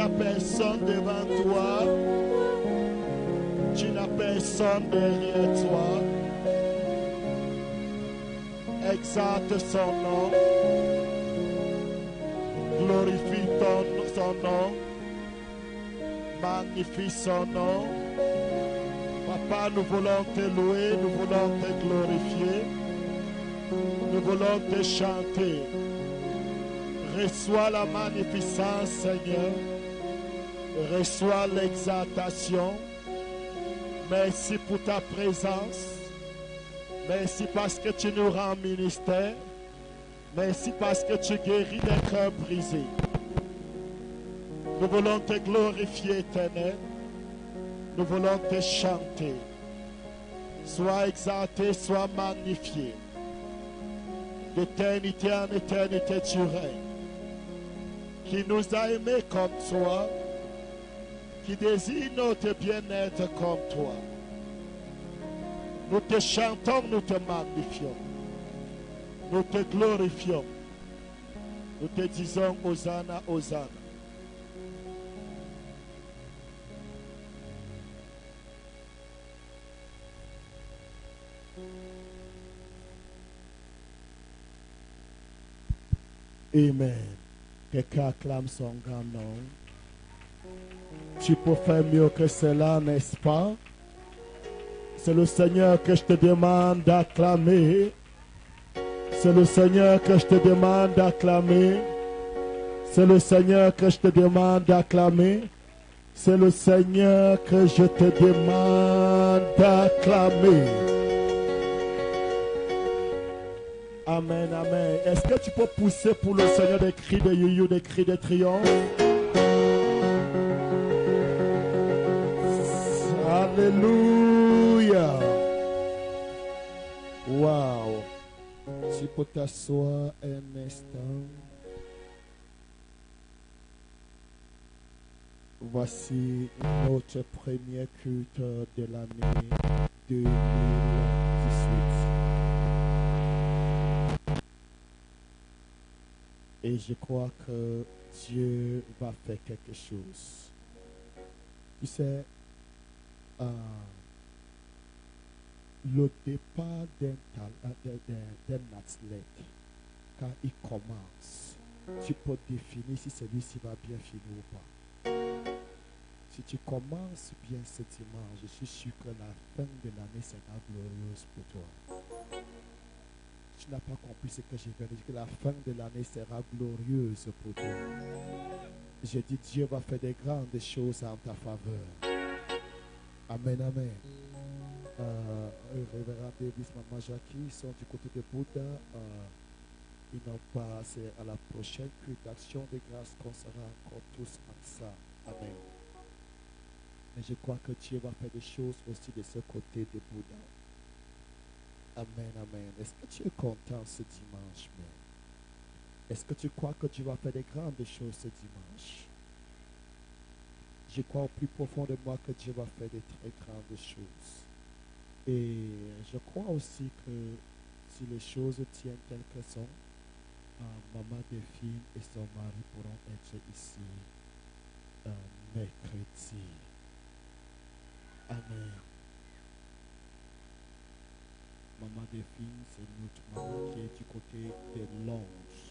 n'as personne devant toi. Tu n'as personne derrière toi. Exalte son nom. Glorifie son nom. Magnifie son nom. Papa, nous voulons te louer, nous voulons te glorifier. Nous voulons te chanter. Reçois la magnificence, Seigneur. Reçois l'exaltation. Merci pour ta présence. Merci parce que tu nous rends ministère. Merci parce que tu guéris des cœurs brisés. Nous voulons te glorifier, Éternel. Nous voulons te chanter. Sois exalté, sois magnifié. D'éternité en éternité, tu règnes. Qui nous a aimés comme toi, qui désire notre bien-être comme toi. Nous te chantons, nous te magnifions. Nous te glorifions. Nous te disons Hosanna, Hosanna. Amen. Quelqu'un acclame son grand nom. Tu peux faire mieux que cela, n'est-ce pas? C'est le Seigneur que je te demande d'acclamer. C'est le Seigneur que je te demande d'acclamer. C'est le Seigneur que je te demande d'acclamer. C'est le Seigneur que je te demande d'acclamer. Amen, amen. Est-ce que tu peux pousser pour le Seigneur des cris de you, des cris de triomphe? Alléluia. Wow. Tu peux t'asseoir un instant. Voici notre premier culte de l'année 2018. Et je crois que Dieu va faire quelque chose. Tu sais, le départ d'un athlète, quand il commence, tu peux définir si celui-ci va bien finir ou pas. Si tu commences bien ce dimanche, je suis sûr que la fin de l'année sera glorieuse pour toi. Tu n'as pas compris ce que je viens de dire, que la fin de l'année sera glorieuse pour toi. Je dis, Dieu va faire des grandes choses en ta faveur. Amen, amen. Révérend Davis, Maman Jackie, ils sont du côté de Bouddha. Ils n'ont pas, c'est à la prochaine culte d'action de grâce qu'on sera encore tous ensemble. Amen. Mais je crois que Dieu va faire des choses aussi de ce côté de Bouddha. Amen, amen. Est-ce que tu es content ce dimanche même? Est-ce que tu crois que Dieu va faire des grandes choses ce dimanche? Je crois au plus profond de moi que Dieu va faire des très grandes choses. Et je crois aussi que si les choses tiennent telles qu'elles sont, Maman Delphine et son mari pourront être ici mercredi. Amen. Maman Delphine, c'est notre maman qui est du côté des Langes.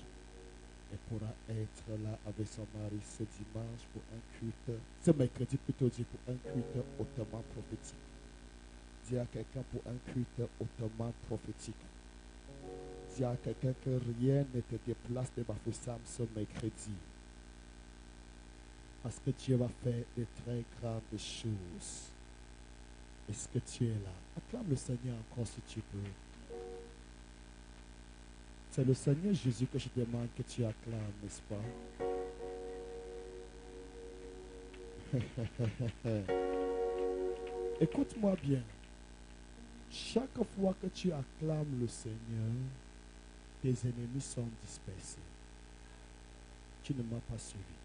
Elle pourra être là avec son mari ce dimanche pour un culte, ce mercredi plutôt dit, pour un culte hautement prophétique. Dis à quelqu'un pour un culte hautement prophétique. Dis à quelqu'un que rien ne te déplace de Bafoussam ce mercredi. Parce que Dieu va faire de très grandes choses. Est-ce que tu es là? Acclame le Seigneur encore si tu peux. C'est le Seigneur Jésus que je demande que tu acclames, n'est-ce pas? Écoute-moi bien. Chaque fois que tu acclames le Seigneur, tes ennemis sont dispersés. Tu ne m'as pas suivi.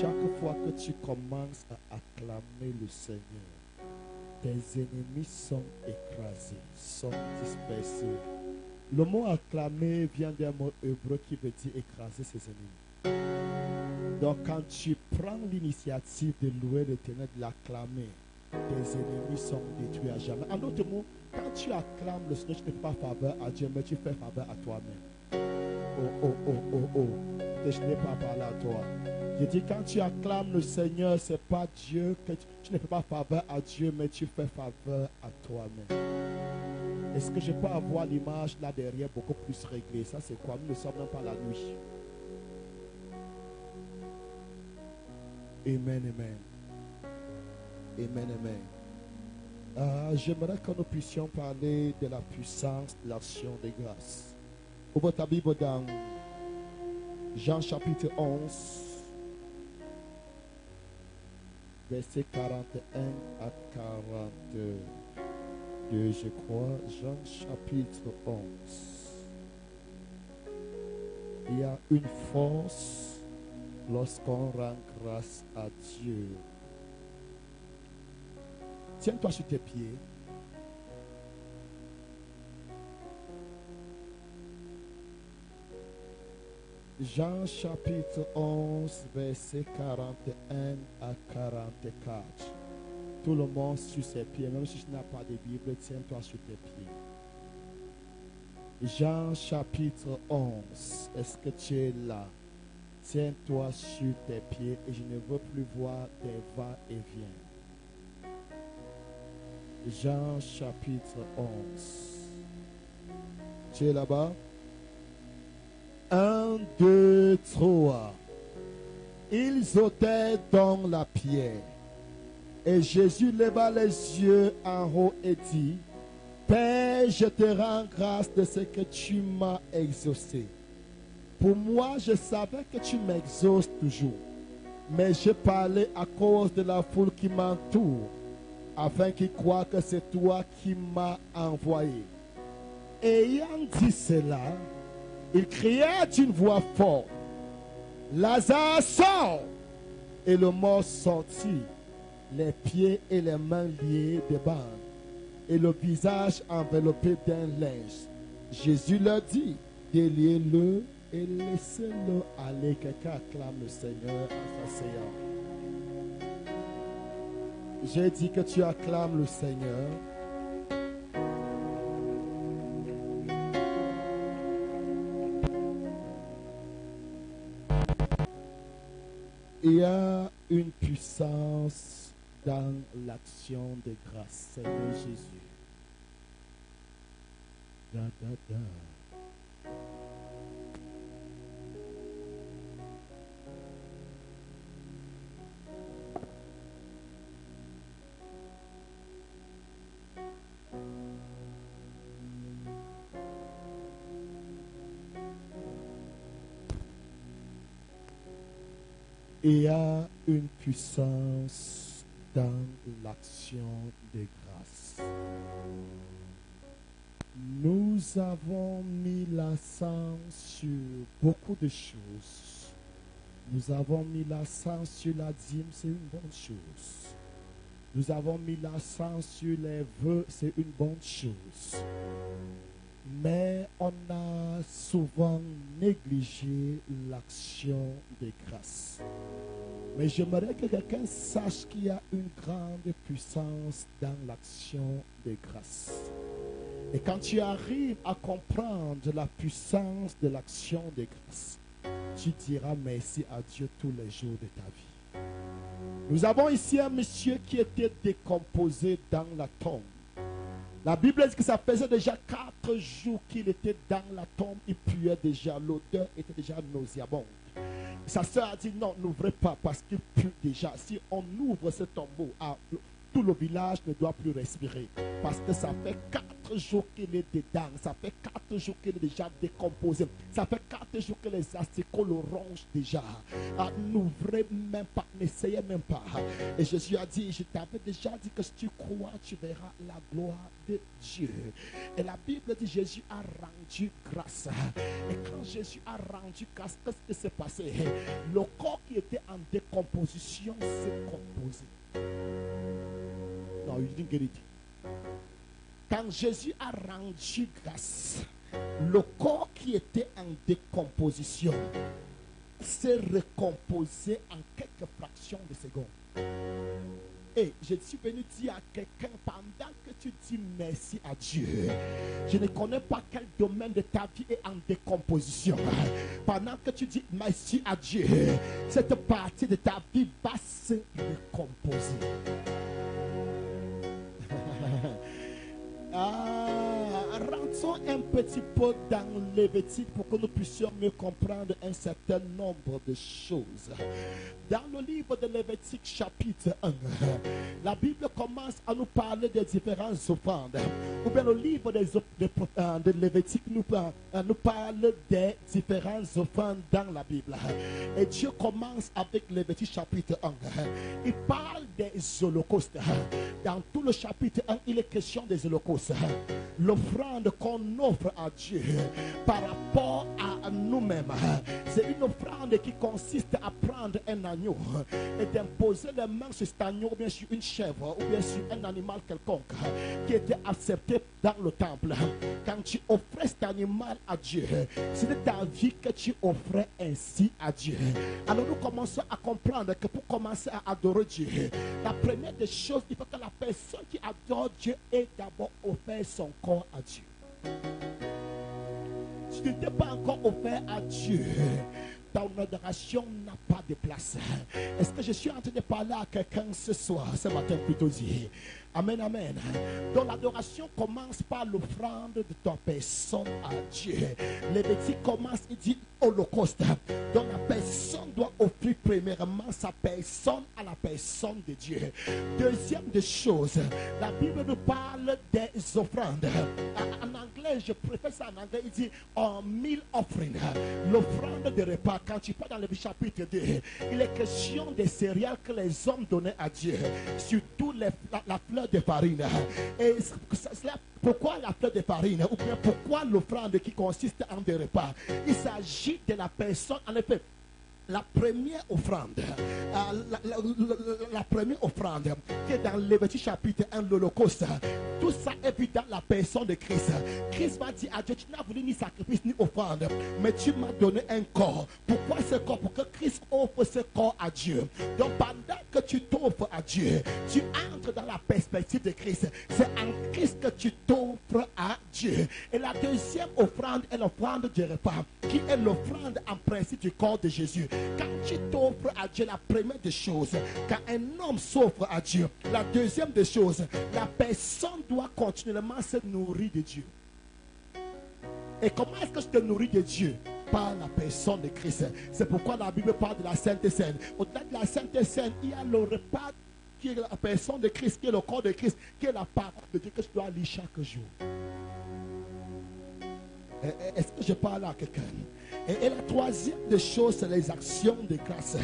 Chaque fois que tu commences à acclamer le Seigneur, tes ennemis sont écrasés, sont dispersés. Le mot acclamer vient d'un mot hébreu qui veut dire écraser ses ennemis. Donc quand tu prends l'initiative de louer l'Éternel, de l'acclamer, tes ennemis sont détruits à jamais. En d'autres mots, quand tu acclames le Seigneur, tu ne fais pas faveur à Dieu, mais tu fais faveur à toi-même. Oh. Je n'ai pas parlé à toi. Je dis, quand tu acclames le Seigneur, ce n'est pas Dieu que tu ne fais pas faveur à Dieu, mais tu fais faveur à toi-même. Est-ce que je peux avoir l'image là derrière beaucoup plus réglée? Ça, c'est quoi? Nous ne sommes même pas la nuit. Amen. J'aimerais que nous puissions parler de la puissance de l'action des grâces. Ouvre ta Bible dans Jean chapitre 11, verset 41 à 42, je crois. Jean chapitre 11. Il y a une force lorsqu'on rend grâce à Dieu. Tiens-toi sur tes pieds. Jean chapitre 11, verset 41 à 44. Tout le monde sur ses pieds, même si tu n'as pas de Bible, tiens-toi sur tes pieds. Jean chapitre 11, est-ce que tu es là? Tiens-toi sur tes pieds et je ne veux plus voir des va-et-vient. Jean chapitre 11. Tu es là-bas? 1, 2, 3. Ils ôtaient donc la pierre. Et Jésus leva les yeux en haut et dit, Père, je te rends grâce de ce que tu m'as exaucé. Pour moi, je savais que tu m'exauces toujours. Mais je parlais à cause de la foule qui m'entoure, afin qu'ils croient que c'est toi qui m'as envoyé. Ayant dit cela, il criait d'une voix forte, Lazare, sort! Et le mort sortit, les pieds et les mains liés de bandes, et le visage enveloppé d'un linge. Jésus leur dit, déliez-le et laissez-le aller. Quelqu'un acclame le Seigneur en s'asseyant. J'ai dit que tu acclames le Seigneur. Il y a une puissance dans l'action de grâce. Seigneur Jésus. Da, da, da. Il y a une puissance dans l'action de grâce. Nous avons mis l'accent sur beaucoup de choses. Nous avons mis l'accent sur la dîme, c'est une bonne chose. Nous avons mis l'accent sur les vœux, c'est une bonne chose. Mais on a souvent négligé l'action de grâce. Mais j'aimerais que quelqu'un sache qu'il y a une grande puissance dans l'action de grâce. Et quand tu arrives à comprendre la puissance de l'action de grâce, tu diras merci à Dieu tous les jours de ta vie. Nous avons ici un monsieur qui était décomposé dans la tombe. La Bible dit que ça faisait déjà 4 jours qu'il était dans la tombe. Il puait déjà, l'odeur était déjà nauséabonde. Sa soeur a dit non, n'ouvrez pas parce qu'il pue déjà. Si on ouvre ce tombeau, tout le village ne doit plus respirer. Parce que ça fait 4 jours qu'il est dedans. Ça fait 4 jours qu'il est déjà décomposé. Ça fait 4 jours que les asticots le rongent déjà. N'ouvrez même pas, n'essayez même pas. Et Jésus a dit, je t'avais déjà dit que si tu crois, tu verras la gloire de Dieu. Et la Bible dit, Jésus a rendu grâce. Et quand Jésus a rendu grâce, qu'est-ce qui s'est passé? Le corps qui était en décomposition s'est composé. Non, il dit vérité. Quand Jésus a rendu grâce, le corps qui était en décomposition se recomposer en quelques fractions de secondes. Et je suis venu dire à quelqu'un, pendant que tu dis merci à Dieu, je ne connais pas quel domaine de ta vie est en décomposition. Pendant que tu dis merci à Dieu, cette partie de ta vie va se recomposer. Rentrons un petit peu dans Lévitique pour que nous puissions mieux comprendre un certain nombre de choses. Dans le livre de Lévitique chapitre 1, la Bible commence à nous parler des différentes offrandes. Ou bien le livre de Lévitique nous parle des différentes offrandes dans la Bible. Et Dieu commence avec Lévitique chapitre 1. Il parle des holocaustes. Dans tout le chapitre 1, il est question des holocaustes. L'offrande qu'on offre à Dieu par rapport à nous-mêmes, c'est une offrande qui consiste à prendre un agneau et d'imposer les mains sur cet agneau, ou bien sur une chèvre, ou bien sur un animal quelconque qui était accepté dans le temple. Quand tu offrais cet animal à Dieu, c'était ta vie que tu offrais ainsi à Dieu. Alors nous commençons à comprendre que pour commencer à adorer Dieu, la première des choses, il faut que la personne qui adore Dieu ait d'abord offert son corps à Dieu. Si tu n'étais pas encore offert à Dieu, ton adoration n'a pas de place. Est-ce que je suis en train de parler à quelqu'un ce soir, ce matin plutôt dit? Amen, amen. Donc l'adoration commence par l'offrande de ta personne à Dieu. Lévitique commence, il dit holocauste. Donc la personne doit offrir premièrement sa personne à la personne de Dieu. Deuxième des choses, la Bible nous parle des offrandes. En anglais, je préfère ça en anglais, il dit meal offering. L'offrande de repas. Quand tu parles dans le chapitre 2, il est question des céréales que les hommes donnaient à Dieu. Surtout la fleur de farine. Et pourquoi la fleur de farine? Ou bien pourquoi l'offrande qui consiste en des repas? Il s'agit de la personne, en effet. La première offrande, la première offrande qui est dans Lévitique chapitre 1, l'Holocauste, tout ça est vu dans la personne de Christ. Christ va dire à Dieu, tu n'as voulu ni sacrifice ni offrande, mais tu m'as donné un corps. Pourquoi ce corps? Pour que Christ offre ce corps à Dieu. Donc pendant que tu t'offres à Dieu, tu entres dans la perspective de Christ. C'est en Christ que tu t'offres à Dieu. Et la deuxième offrande est l'offrande du repas, qui est l'offrande en principe du corps de Jésus. Quand tu t'offres à Dieu, la première des choses, quand un homme s'offre à Dieu, la deuxième des choses, la personne doit continuellement se nourrir de Dieu. Et comment est-ce que je te nourris de Dieu? Par la personne de Christ. C'est pourquoi la Bible parle de la Sainte Seine. Au-delà de la Sainte Seine, il y a le repas qui est la personne de Christ, qui est le corps de Christ, qui est la parole de Dieu que je dois lire chaque jour. Est-ce que je parle à quelqu'un? Et la troisième des choses, c'est les actions de grâce.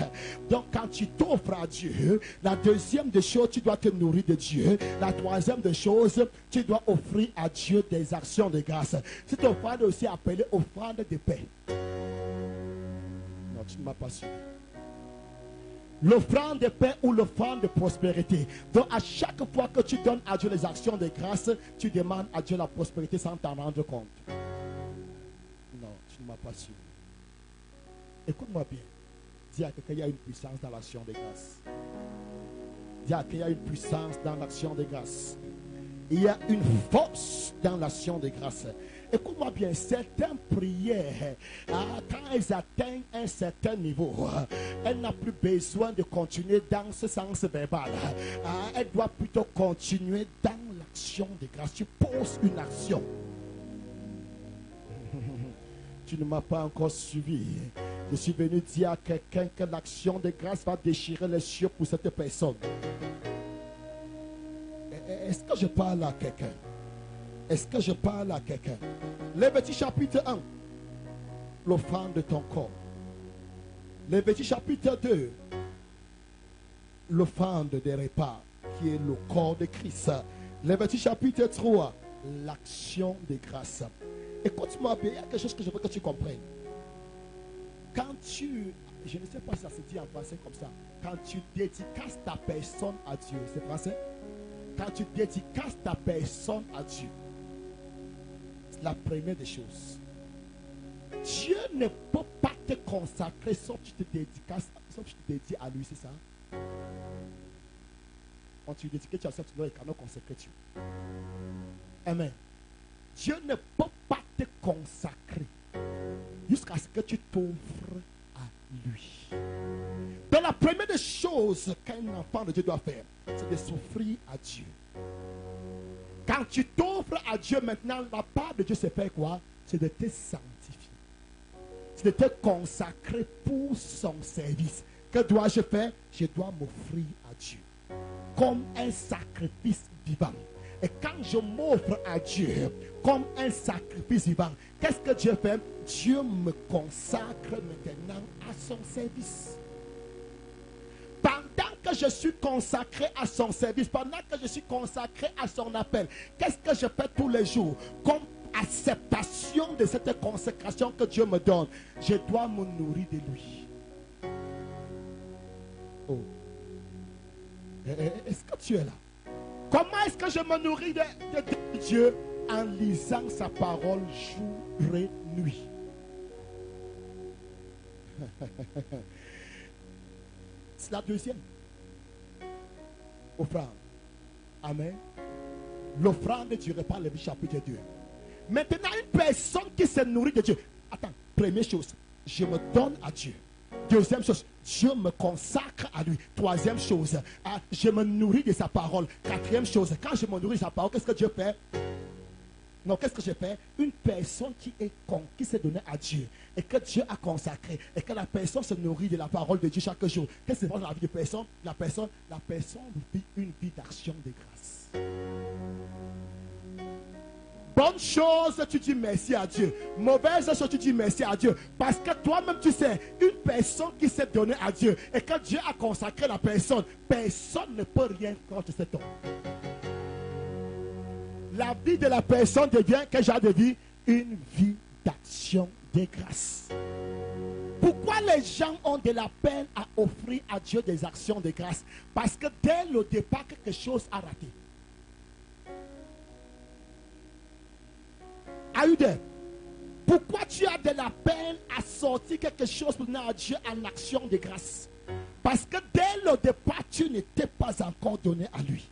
Donc quand tu t'offres à Dieu, la deuxième des choses, tu dois te nourrir de Dieu. La troisième des choses, tu dois offrir à Dieu des actions de grâce. Cette offrande est aussi appelée offrande de paix. Non, tu ne m'as pas su. L'offrande de paix ou l'offrande de prospérité. Donc à chaque fois que tu donnes à Dieu les actions de grâce, tu demandes à Dieu la prospérité sans t'en rendre compte. Non, tu ne m'as pas su. Écoute-moi bien. Dis à quelqu'un, il y a une puissance dans l'action de grâce. Dis à quelqu'un, il y a une puissance dans l'action de grâce. Il y a une force dans l'action de grâce. Écoute-moi bien, certaines prières, quand elles atteignent un certain niveau, elles n'ont plus besoin de continuer dans ce sens verbal. Elles doivent plutôt continuer dans l'action de grâce. Tu poses une action. Tu ne m'as pas encore suivi. Je suis venu dire à quelqu'un que l'action de grâce va déchirer les cieux pour cette personne. Est-ce que je parle à quelqu'un? Est-ce que je parle à quelqu'un? Lévitique chapitre 1, l'offrande de ton corps. Lévitique chapitre 2, l'offrande des repas, qui est le corps de Christ. Lévitique chapitre 3, l'action de grâce. Écoute-moi bien, il y a quelque chose que je veux que tu comprennes. Quand tu, je ne sais pas si ça se dit en français comme ça, quand tu dédicaces ta personne à Dieu, c'est français? Quand tu dédicaces ta personne à Dieu, c'est la première des choses. Dieu ne peut pas te consacrer sauf tu te dédies à lui, c'est ça? Quand tu dédies que tu acceptes, tu cannot consacrer tu. Amen. Dieu ne peut pas te consacrer jusqu'à ce que tu t'offres à lui. Donc la première des choses qu'un enfant de Dieu doit faire, c'est de s'offrir à Dieu. Quand tu t'offres à Dieu maintenant, la part de Dieu c'est faire quoi? C'est de te sanctifier. C'est de te consacrer pour son service. Que dois-je faire? Je dois m'offrir à Dieu comme un sacrifice vivant. Et quand je m'offre à Dieu comme un sacrifice vivant, qu'est-ce que Dieu fait? Dieu me consacre maintenant à son service. Pendant que je suis consacré à son service, pendant que je suis consacré à son appel, qu'est-ce que je fais tous les jours? Comme acceptation de cette consécration que Dieu me donne, je dois me nourrir de lui. Oh. Est-ce que tu es là? Comment est-ce que je me nourris de Dieu? En lisant sa parole jour et nuit. C'est la deuxième offrande. Amen. L'offrande du repas, le chapitre 2. Maintenant, une personne qui se nourrit de Dieu. Attends, première chose, je me donne à Dieu. Deuxième chose, Dieu me consacre à lui. Troisième chose, je me nourris de sa parole. Quatrième chose, quand je me nourris de sa parole, qu'est-ce que Dieu fait? Non, qu'est-ce que je fais? Une personne qui s'est donnée à Dieu et que Dieu a consacré et que la personne se nourrit de la parole de Dieu chaque jour. Qu'est-ce qui se passe dans la vie de personne? La personne vit une vie d'action de grâce. Bonne chose, tu dis merci à Dieu. Mauvaise chose, tu dis merci à Dieu. Parce que toi-même, tu sais, une personne qui s'est donnée à Dieu et que Dieu a consacré la personne, personne ne peut rien contre cet homme. La vie de la personne devient, quel genre de vie? Une vie d'action de grâce. Pourquoi les gens ont de la peine à offrir à Dieu des actions de grâce? Parce que dès le départ, quelque chose a raté. Aïe, pourquoi tu as de la peine à sortir quelque chose pour donner à Dieu en action de grâce? Parce que dès le départ, tu n'étais pas encore donné à lui.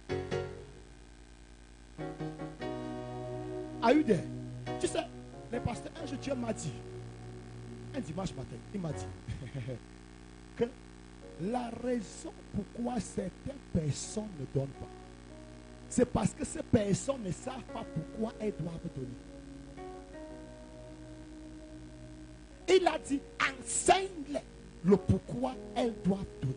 Aïe, tu sais, le pasteur, un jour Dieu m'a dit, un dimanche matin, il m'a dit que la raison pourquoi certaines personnes ne donnent pas, c'est parce que ces personnes ne savent pas pourquoi elles doivent donner. Il a dit, enseigne-les le pourquoi elles doivent donner.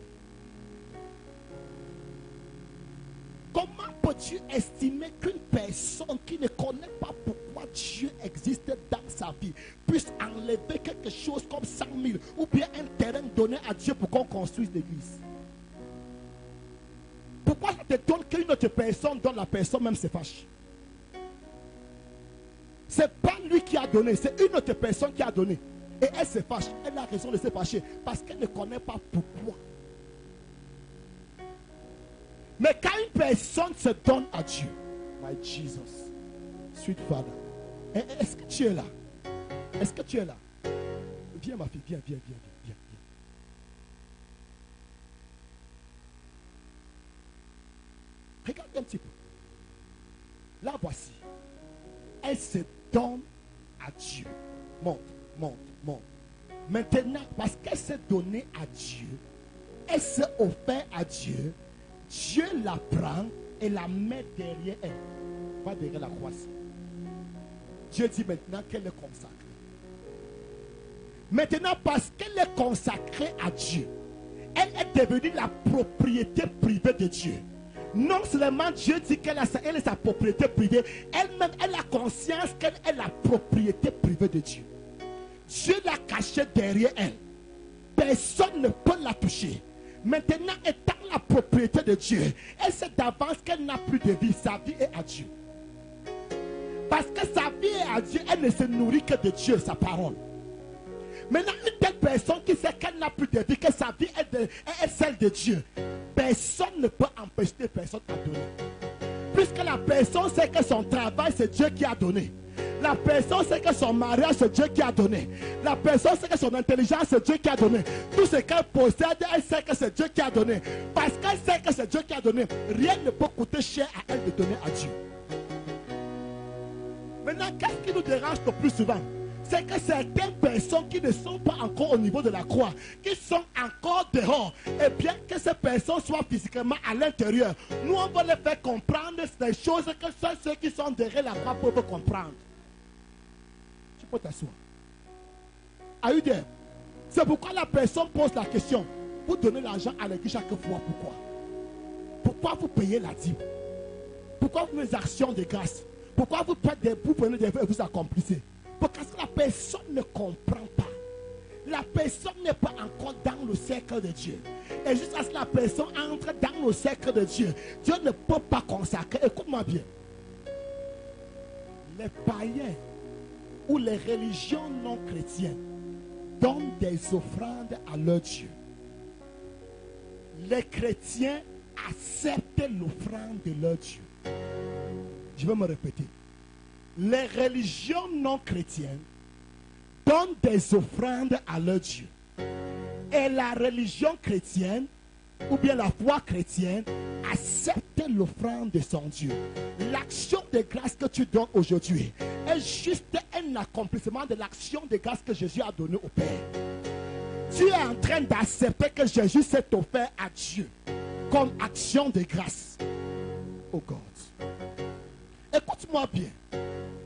Comment peux-tu estimer qu'une personne qui ne connaît pas pourquoi Dieu existe dans sa vie puisse enlever quelque chose comme 100 000 ou bien un terrain donné à Dieu pour qu'on construise l'église? Pourquoi ça te donne qu'une autre personne donne, la personne même se fâche? C'est pas lui qui a donné, c'est une autre personne qui a donné. Et elle se fâche. Elle a raison de se fâcher parce qu'elle ne connaît pas pourquoi. Mais quand une personne se donne à Dieu, my Jesus, sweet Father, est-ce que tu es là? Est-ce que tu es là? Viens ma fille, viens. Regarde un petit peu. Là voici. Elle se donne à Dieu. Monte. Maintenant, parce qu'elle s'est donnée à Dieu, elle s'est offert à Dieu, Dieu la prend et la met derrière elle. Pas derrière la croix. Dieu dit maintenant qu'elle est consacrée. Maintenant, parce qu'elle est consacrée à Dieu, elle est devenue la propriété privée de Dieu. Non seulement Dieu dit qu'elle est sa propriété privée, elle-même, elle a conscience qu'elle est la propriété privée de Dieu. Dieu l'a cachée derrière elle. Personne ne peut la toucher. Maintenant, étant la propriété de Dieu, elle sait d'avance qu'elle n'a plus de vie. Sa vie est à Dieu. Parce que sa vie est à Dieu, elle ne se nourrit que de Dieu, sa parole. Maintenant, une telle personne qui sait qu'elle n'a plus de vie, que sa vie est celle de Dieu, personne ne peut empêcher personne à donner. Puisque la personne sait que son travail, c'est Dieu qui a donné. La personne sait que son mariage, c'est Dieu qui a donné. La personne sait que son intelligence, c'est Dieu qui a donné. Tout ce qu'elle possède, elle sait que c'est Dieu qui a donné. Parce qu'elle sait que c'est Dieu qui a donné, rien ne peut coûter cher à elle de donner à Dieu. Maintenant, qu'est-ce qui nous dérange le plus souvent? C'est que certaines personnes qui ne sont pas encore au niveau de la croix, qui sont encore dehors, et bien que ces personnes soient physiquement à l'intérieur, nous on va les faire comprendre des choses que seuls ceux qui sont derrière la croix peuvent comprendre. Tu peux t'asseoir. Are you there? C'est pourquoi la personne pose la question: vous donnez l'argent à l'église chaque fois, pourquoi? Pourquoi vous payez la dîme? Pourquoi vous faites des actions de grâce? Pourquoi vous prenez des vœux et vous accomplissez? Parce que la personne ne comprend pas. La personne n'est pas encore dans le cercle de Dieu. Et jusqu'à ce que la personne entre dans le cercle de Dieu, Dieu ne peut pas consacrer. Écoute-moi bien. Les païens ou les religions non chrétiennes donnent des offrandes à leur Dieu. Les chrétiens acceptent l'offrande de leur Dieu. Je vais me répéter. Les religions non chrétiennes donnent des offrandes à leur Dieu. Et la religion chrétienne, ou bien la foi chrétienne, accepte l'offrande de son Dieu. L'action de grâce que tu donnes aujourd'hui est juste un accomplissement de l'action de grâce que Jésus a donnée au Père. Tu es en train d'accepter que Jésus s'est offert à Dieu comme action de grâce. Oh God. Écoute-moi bien.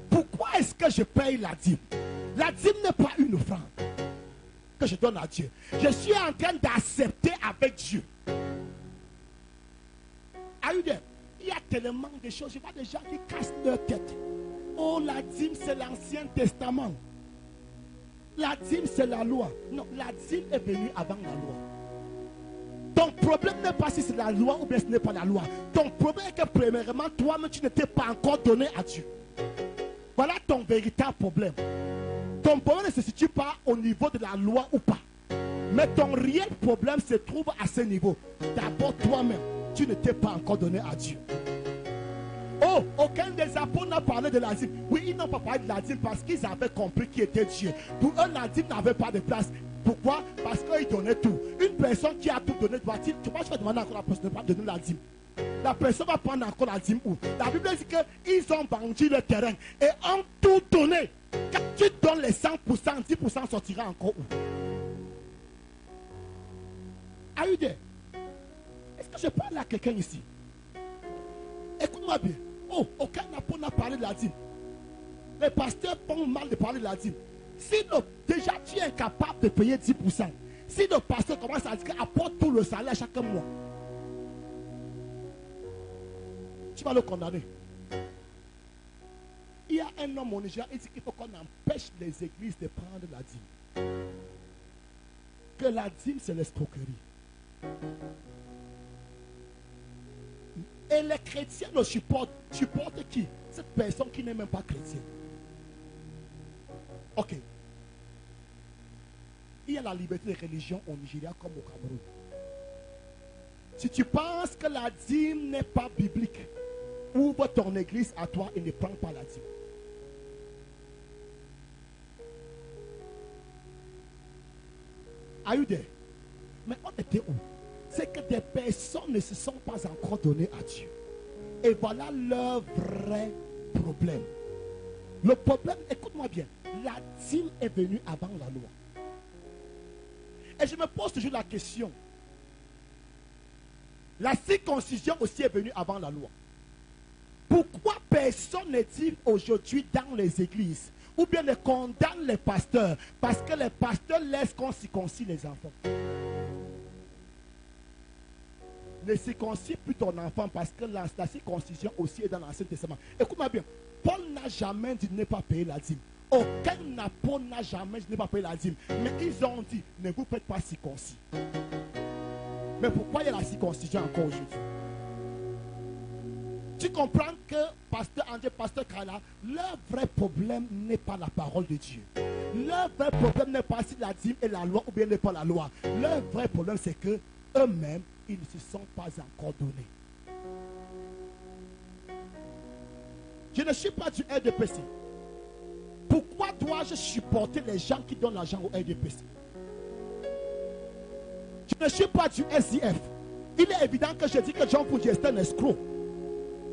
Pourquoi est-ce que je paye la dîme? La dîme n'est pas une offrande que je donne à Dieu. Je suis en train d'accepter avec Dieu. Il y a tellement de choses. Je vois des gens qui cassent leur tête. Oh, la dîme, c'est l'Ancien Testament. La dîme, c'est la loi. Non, la dîme est venue avant la loi. Ton problème n'est pas si c'est la loi ou bien ce n'est pas la loi. Ton problème est que premièrement, toi-même, tu n'étais pas encore donné à Dieu. Voilà ton véritable problème. Ton problème ne se situe pas au niveau de la loi ou pas. Mais ton réel problème se trouve à ce niveau. D'abord, toi-même, tu ne t'es pas encore donné à Dieu. Oh, aucun des apôtres n'a parlé de la dîme. Oui, ils n'ont pas parlé de la dîme parce qu'ils avaient compris qui était Dieu. Pour eux, la dîme n'avait pas de place. Pourquoi? Parce qu'ils donnaient tout. Une personne qui a tout donné, tu vas demander encore à la personne de ne pas donner la dîme. La personne va prendre encore la dîme où? La Bible dit qu'ils ont vendu le terrain et ont tout donné. Quand tu donnes les 100%, 10% sortira encore où? Est-ce que je parle à quelqu'un ici? Écoute-moi bien. Oh, aucun apôtre n'a parlé de la dîme. Les pasteurs font mal de parler de la dîme. Si déjà tu es incapable de payer 10%, si le pasteur commence à dire apporte tout le salaire chaque mois, tu vas le condamner. Il y a un homme au Nigeria, il dit qu'il faut qu'on empêche les églises de prendre la dîme. Que la dîme, c'est l'escroquerie. Et les chrétiens le supportent. Supportent qui? Cette personne qui n'est même pas chrétienne. Ok. Il y a la liberté de religion au Nigeria comme au Cameroun. Si tu penses que la dîme n'est pas biblique, ouvre ton église à toi et ne prends pas la dîme. Are you there? Mais on était où? C'est que des personnes ne se sont pas encore données à Dieu. Et voilà leur vrai problème. Le problème, écoute-moi bien, la dîme est venue avant la loi. Et je me pose toujours la question. La circoncision aussi est venue avant la loi. Pourquoi personne ne dit aujourd'hui dans les églises ou bien ne condamne les pasteurs? Parce que les pasteurs laissent qu'on circoncie les enfants. Ne circoncis plus ton enfant parce que la circoncision aussi est dans l'Ancien Testament. Écoute-moi bien, Paul n'a jamais dit de ne pas payer la dîme. Aucun apôtre n'a jamais dit de ne pas payer la dîme. Mais ils ont dit, ne vous faites pas circoncis. Mais pourquoi il y a la circoncision encore aujourd'hui? Tu comprends que pasteur André, pasteur Kala, leur vrai problème n'est pas la parole de Dieu. Leur vrai problème n'est pas si la dîme est la loi ou bien n'est pas la loi. Leur vrai problème c'est que eux-mêmes, ils ne se sont pas encore donnés. Je ne suis pas du RDPC. dois-je supporter les gens qui donnent l'argent au RDPC? Je ne suis pas du SIF. Il est évident que je dis que John Fuji est un escroc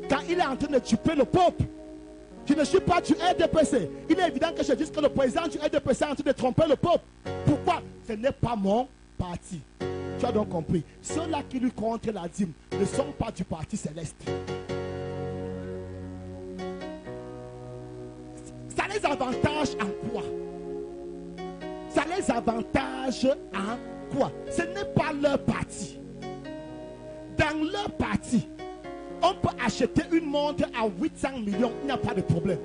quand il est en train de tuer le peuple. Je ne suis pas du RDPC. Il est évident que je dis que le président du RDPC est en train de tromper le peuple. Pourquoi? Ce n'est pas mon parti. Tu as donc compris. Ceux-là qui lui contre la dîme ne sont pas du parti céleste. Ça les avantage en quoi? Ça les avantage en quoi? Ce n'est pas leur parti. Dans leur parti, on peut acheter une montre à 800 millions, il n'y a pas de problème.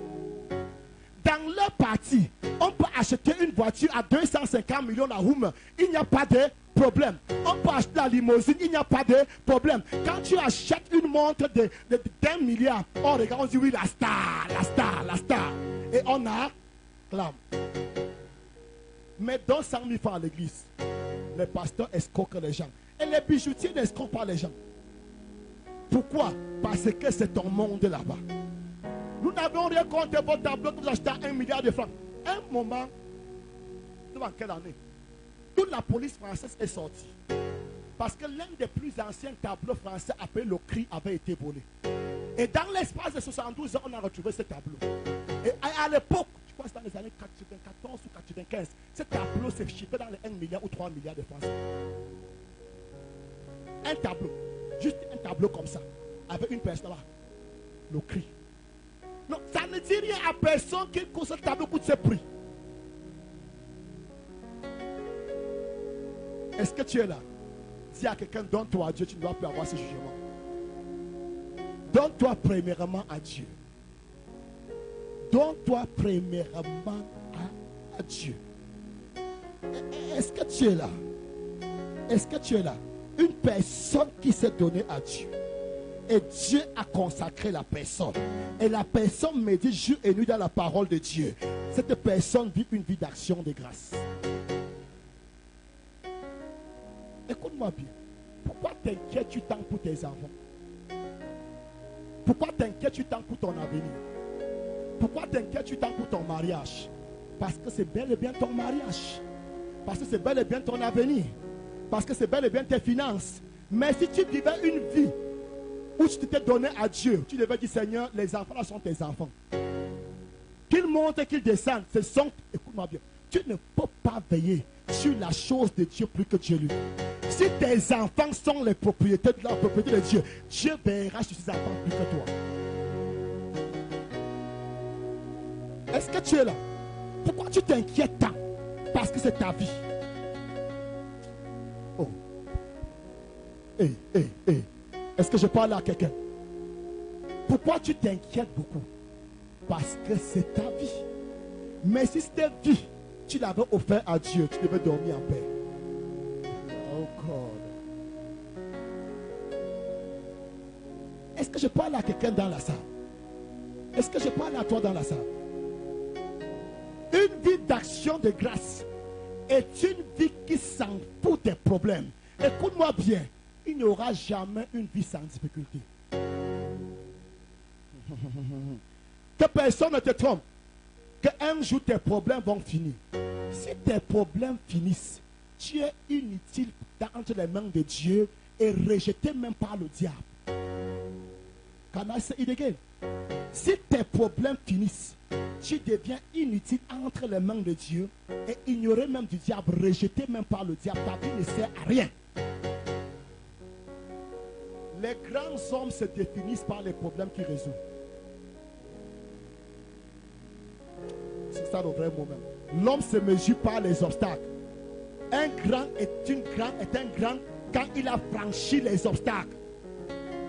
Dans leur parti, on peut acheter une voiture à 250 millions la roue, il n'y a pas de problème. On peut acheter la limousine, il n'y a pas de problème. Quand tu achètes une montre d'1 milliard, on regarde, on dit oui, la star, la star, la star. Et on acclame. Mais dans 100 000 francs à l'église, les pasteurs escroquent les gens. Et les bijoutiers n'escroquent pas les gens. Pourquoi? Parce que c'est ton monde là-bas. Nous n'avons rien contre vos tableaux que vous achetez à 1 milliard de francs. Un moment, devant quelle année? Toute la police française est sortie. Parce que l'un des plus anciens tableaux français appelé le cri avait été volé. Et dans l'espace de 72 ans, on a retrouvé ce tableau. Et à l'époque, je crois que c'est dans les années 94 ou 95, ce tableau s'est chiffré dans les 1 milliard ou 3 milliards de francs. Un tableau. Juste un tableau comme ça. Avec une personne là. Le cri. Non, ça ne dit rien à personne que ce tableau coûte ce prix. Est-ce que tu es là? Si à quelqu'un donne-toi à Dieu, tu ne dois plus avoir ce jugement. Donne-toi premièrement à Dieu. Donne-toi premièrement à Dieu. Est-ce que tu es là? Est-ce que tu es là? Une personne qui s'est donnée à Dieu. Et Dieu a consacré la personne. Et la personne médite jour et nuit dans la parole de Dieu. Cette personne vit une vie d'action de grâce. Écoute-moi bien. Pourquoi t'inquiètes-tu tant pour tes enfants? Pourquoi t'inquiètes-tu tant pour ton avenir? Pourquoi t'inquiètes-tu tant pour ton mariage? Parce que c'est bel et bien ton mariage. Parce que c'est bel et bien ton avenir. Parce que c'est bel et bien tes finances. Mais si tu vivais une vie où tu t'étais donné à Dieu, tu devais dire, Seigneur, les enfants là sont tes enfants. Qu'ils montent et qu'ils descendent, ce sont, écoute-moi bien, tu ne peux pas veiller sur la chose de Dieu plus que Dieu lui. Si tes enfants sont les propriétés de la propriété de Dieu, Dieu verra sur ses enfants plus que toi. Est-ce que tu es là? Pourquoi tu t'inquiètes tant? Parce que c'est ta vie. Oh. Est-ce que je parle à quelqu'un? Pourquoi tu t'inquiètes beaucoup? Parce que c'est ta vie. Mais si c'était vie, tu l'avais offert à Dieu, tu devais dormir en paix. Oh God. Est-ce que je parle à quelqu'un dans la salle? Est-ce que je parle à toi dans la salle? Une vie d'action de grâce est une vie qui s'en fout des problèmes. Écoute-moi bien, il n'y aura jamais une vie sans difficulté. Que personne ne te trompe. Qu'un jour tes problèmes vont finir. Si tes problèmes finissent, tu es inutile entre les mains de Dieu et rejeté même par le diable. Can I say it again? Si tes problèmes finissent, tu deviens inutile entre les mains de Dieu et ignoré même du diable, rejeté même par le diable. Ta vie ne sert à rien. Les grands hommes se définissent par les problèmes qu'ils résolvent. C'est ça le vrai moment. L'homme se mesure par les obstacles. Un grand est un grand quand il a franchi les obstacles.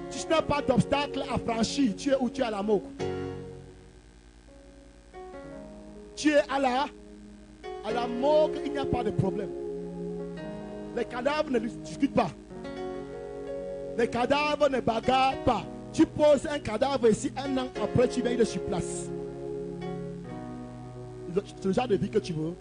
Si tu n'as pas d'obstacle à franchir, tu es où? Tu es à la mort. Tu es à la mort, il n'y a pas de problème. Les cadavres ne discutent pas. Les cadavres ne bagarrent pas. Tu poses un cadavre ici, un an après, tu viens sur place. C'est le genre de vie que tu veux.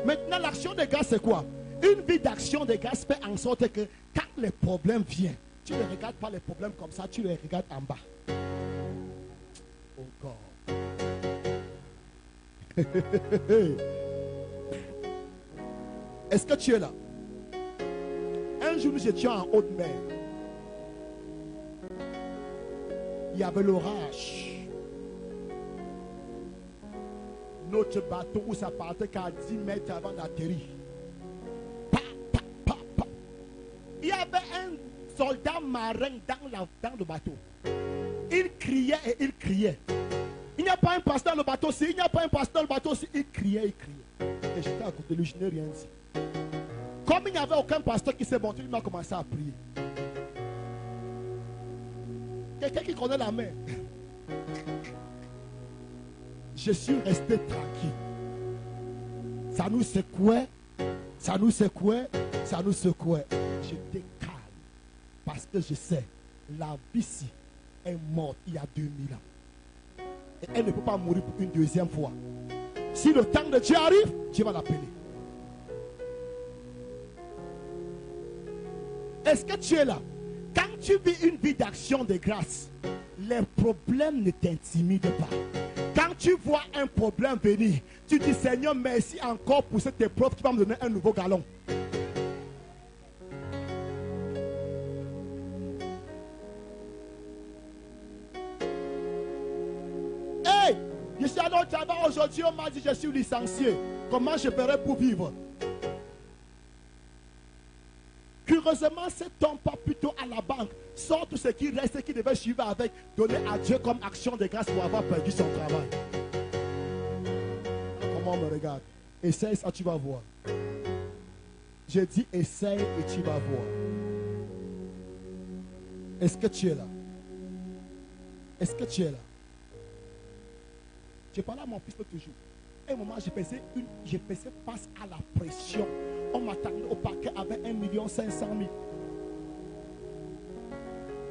Maintenant, l'action de grâce, c'est quoi? Une vie d'action de grâce fait en sorte que quand les problèmes viennent, tu ne regardes pas les problèmes comme ça, tu les regardes en bas. Oh God. Est-ce que tu es là? Un jour, nous étions en haute mer. Il y avait l'orage. Notre bateau où ça partait qu'à 10 mètres avant d'atterrir. Il y avait un soldat marin dans le bateau. Il criait et il criait. Il n'y a pas un pasteur dans le bateau aussi. Il n'y a pas un pasteur dans le bateau aussi. Il criait, il criait. Et j'étais à côté de lui, je n'ai rien dit. Comme il n'y avait aucun pasteur qui s'est montré, il m'a commencé à prier. Quelqu'un qui connaît la mer. Je suis resté tranquille. Ça nous secouait. Ça nous secouait. Ça nous secouait. J'étais calme. Parce que je sais, la vie est morte il y a 2000 ans. Et elle ne peut pas mourir pour une deuxième fois. Si le temps de Dieu arrive, Dieu va l'appeler. Est-ce que tu es là? Quand tu vis une vie d'action de grâce, les problèmes ne t'intimident pas. Quand tu vois un problème venir, tu dis Seigneur, merci encore pour cette épreuve qui va me donner un nouveau galon. Hey, je suis allé au travail aujourd'hui, on m'a dit je suis licencié. Comment je ferai pour vivre? Curieusement, cet homme part plutôt à la banque, sort tout ce qui reste et qui devait suivre avec, donner à Dieu comme action de grâce pour avoir perdu son travail. Comment on me regarde? Essaye ça, tu vas voir. J'ai dit essaye et tu vas voir. Est-ce que tu es là? Est-ce que tu es là? Je parlais à mon fils l'autre jour. À un moment, je faisais face à la pression. On m'attendait au parquet avec 1 500 000.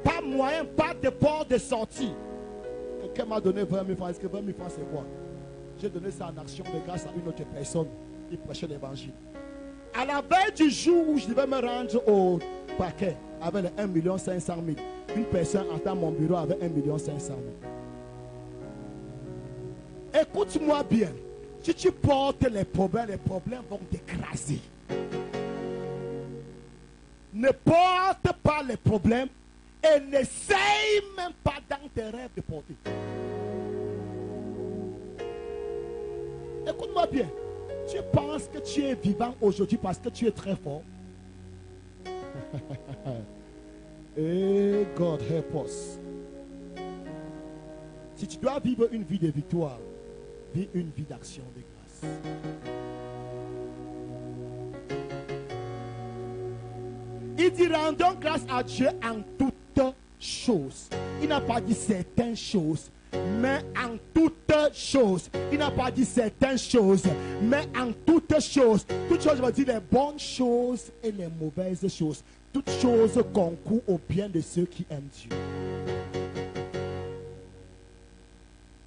Pas moyen, pas de port de sortie. Quelqu'un m'a donné 20 000 francs. Est-ce que 20 000 francs c'est quoi? J'ai donné ça en action de grâce à une autre personne qui prêchait l'évangile. À la veille du jour où je devais me rendre au parquet avec les 1 500 000, une personne attend mon bureau avec 1 500 000. Écoute-moi bien. Si tu portes les problèmes vont t'écraser. Ne porte pas les problèmes et n'essaye même pas dans tes rêves de porter. Écoute-moi bien. Tu penses que tu es vivant aujourd'hui parce que tu es très fort. Et God help us. Si tu dois vivre une vie de victoire, vis une vie d'action de grâce. Il dit rendons grâce à Dieu en toutes choses. Il n'a pas dit certaines choses, mais en toutes choses. Il n'a pas dit certaines choses, mais en toutes choses. Toutes choses veut dire les bonnes choses et les mauvaises choses. Toutes choses concourent au bien de ceux qui aiment Dieu.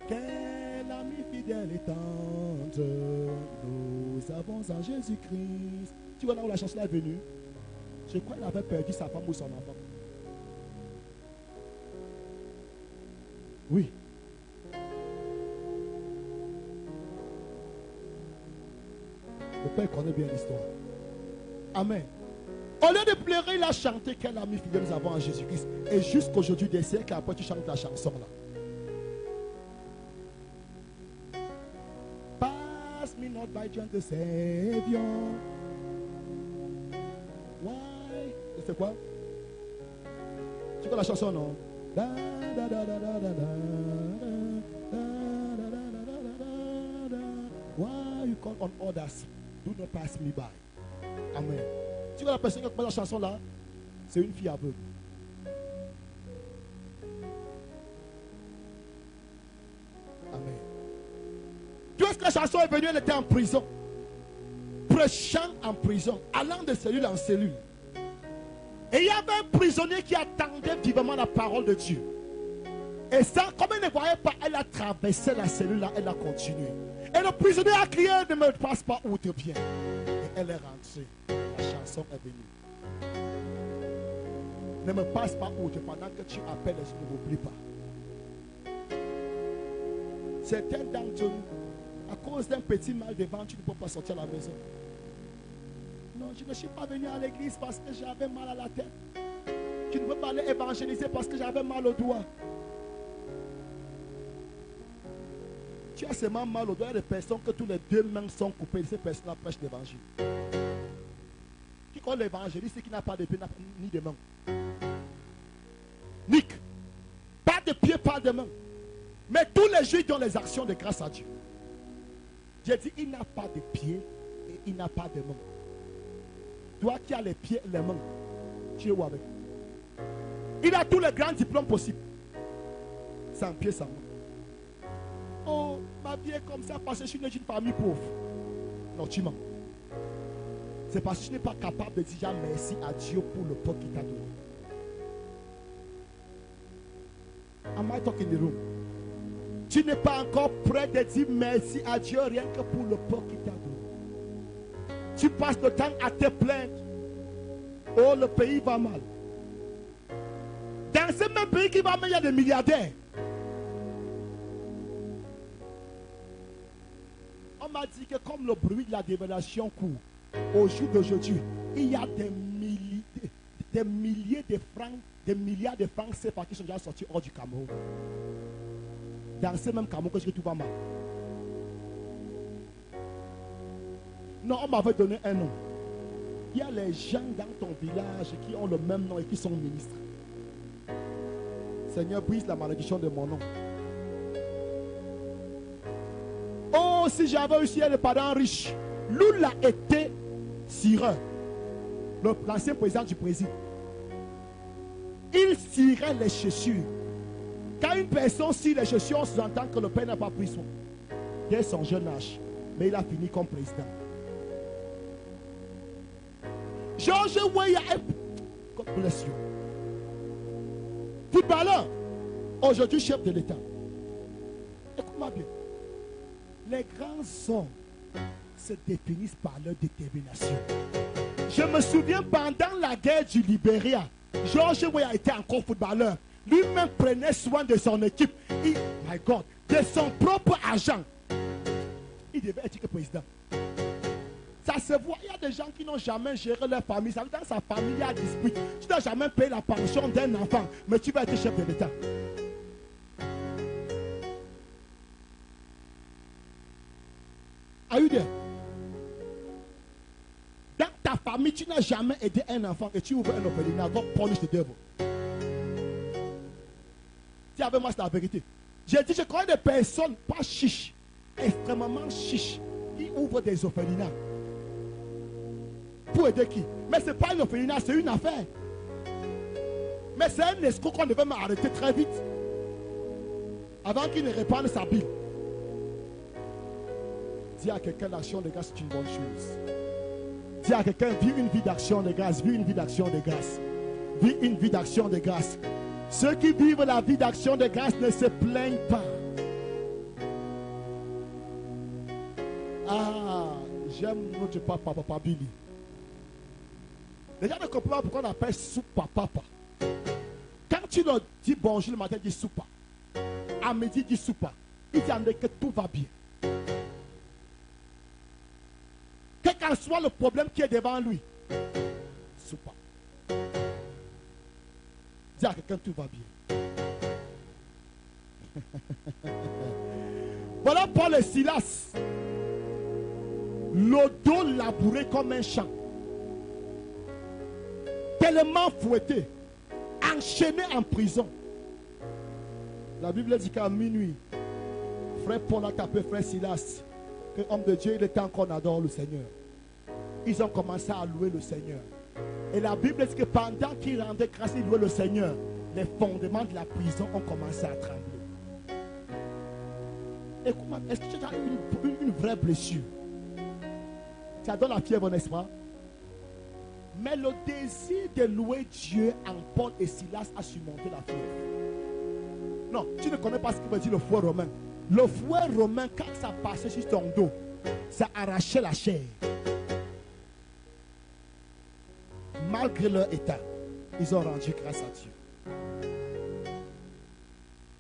Quel ami fidèle et tendre nous avons en Jésus-Christ. Tu vois là où la chanson est venue? Je crois qu'il avait perdu sa femme ou son enfant. Oui. Le Père connaît bien l'histoire. Amen. Au lieu de pleurer, il a chanté quel ami fidèle nous avons en Jésus-Christ. Et jusqu'aujourd'hui, des siècles après, tu chantes la chanson là. Pass me not by gentle Savior. Why? C'est quoi? Tu connais la chanson, non? Da, da, da, da, da, da, da, da, da, da, da. Why you call on others? Do not pass me by. Amen. Tu vois la personne qui connaît la chanson là? C'est une fille aveugle. Amen. Tu vois que la chanson est venue, elle était en prison. Prêchant en prison, allant de cellule en cellule. Et il y avait un prisonnier qui attendait vivement la parole de Dieu. Et ça, comme elle ne voyait pas, elle a traversé la cellule là, elle a continué. Et le prisonnier a crié, ne me passe pas où tu viens. Et elle est rentrée. La chanson est venue. Ne me passe pas où tu es. Pendant que tu appelles, ne m'oublie pas. Certains d'entre nous, À cause d'un petit mal de ventre, tu ne peux pas sortir à la maison. Non, je ne suis pas venu à l'église parce que j'avais mal à la tête. Tu ne peux pas aller évangéliser parce que j'avais mal au doigt. Tu as seulement mal au doigt. Il y a des personnes que tous les deux mains sont coupées. Ces personnes-là prêchent l'évangile. Qui connaît l'évangéliste qui n'a pas de pieds ni de mains? Nick. Pas de pieds, pas de mains. Mais tous les jours, ils donnent les actions de grâce à Dieu. J'ai dit, il n'a pas de pieds et il n'a pas de mains. Toi qui as les pieds et les mains, tu es où avec? Il a tous les grands diplômes possibles. Sans pied, sans main. Oh, ma vie est comme ça parce que je suis né d'une famille pauvre. Non, tu mens. C'est parce que je n'ai pas capable de dire merci à Dieu pour le peu qu'il t'a donné. Am I talking in the room? Tu n'es pas encore prêt de dire merci à Dieu rien que pour le peu qu'il t'a donné. Tu passes le temps à te plaindre. Oh, le pays va mal. Dans ce même pays qui va mal, il y a des milliardaires. On m'a dit que comme le bruit de la dévaluation court, au jour d'aujourd'hui, il y a des milliers de francs, des milliards de francs CFA qui sont déjà sortis hors du Cameroun. Dans ce même Cameroun, que tout va mal. Non, on m'avait donné un nom. Il y a les gens dans ton village qui ont le même nom et qui sont ministres. Seigneur, brise la malédiction de mon nom. Oh, si j'avais aussi des parents riches. Lula était cireur. L'ancien président du Brésil. Il cirait les chaussures. Quand une personne cire les chaussures, on s'entend que le père n'a pas pris soin dès son jeune âge. Mais il a fini comme président. George Weah, God bless you. Footballeur, aujourd'hui chef de l'État. Écoute-moi bien. Les grands hommes se définissent par leur détermination. Je me souviens pendant la guerre du Libéria, George Weah était encore footballeur. Lui-même prenait soin de son équipe. My God, de son propre argent. Il devait être président. Ça se voit, il y a des gens qui n'ont jamais géré leur famille. Ça veut dire dans sa famille, il y a des disputes. Tu n'as jamais payé la pension d'un enfant, mais tu vas être chef de l'État. Are you there? Dans ta famille, tu n'as jamais aidé un enfant et tu ouvres un orphelinat. God punish the devil. Tu avec moi, c'est la vérité. J'ai dit, je connais des personnes pas chiches, extrêmement chiches, qui ouvrent des orphelinats. Pour aider qui? Mais ce n'est pas une orphelinat, c'est une affaire. Mais c'est un escroc qu'on devait m'arrêter très vite. Avant qu'il ne répande sa bille. Dis à quelqu'un, l'action de grâce, c'est une bonne chose. Dis à quelqu'un, vis une vie d'action de grâce, vis une vie d'action de grâce. Vis une vie d'action de grâce. Ceux qui vivent la vie d'action de grâce ne se plaignent pas. Ah, j'aime notre papa, papa Billy. Les gens ne comprennent pas pourquoi on appelle soupa papa. Quand tu leur dis bonjour le matin, dis soupa. À midi, dis soupa. Il dit que tout va bien. Quel qu'en soit le problème qui est devant lui, soupa. Dis à quelqu'un tout va bien. Voilà Paul et Silas. Le dos labouré comme un champ. Tellement fouetté. Enchaîné en prison. La Bible dit qu'à minuit, frère Paul a tapé frère Silas. Que homme de Dieu, il était encore adore le Seigneur. Ils ont commencé à louer le Seigneur. Et la Bible dit que pendant qu'ils rendaient grâce, ils louaient le Seigneur. Les fondements de la prison ont commencé à trembler. Écoute-moi, est-ce que tu as une vraie blessure? Tu as dans la fièvre, n'est-ce pas? Mais le désir de louer Dieu en Paul et Silas a surmonté la fièvre. Non, tu ne connais pas ce qu'il veut dire le fouet romain. Le fouet romain, quand ça passait sur ton dos, ça arrachait la chair. Malgré leur état, ils ont rendu grâce à Dieu.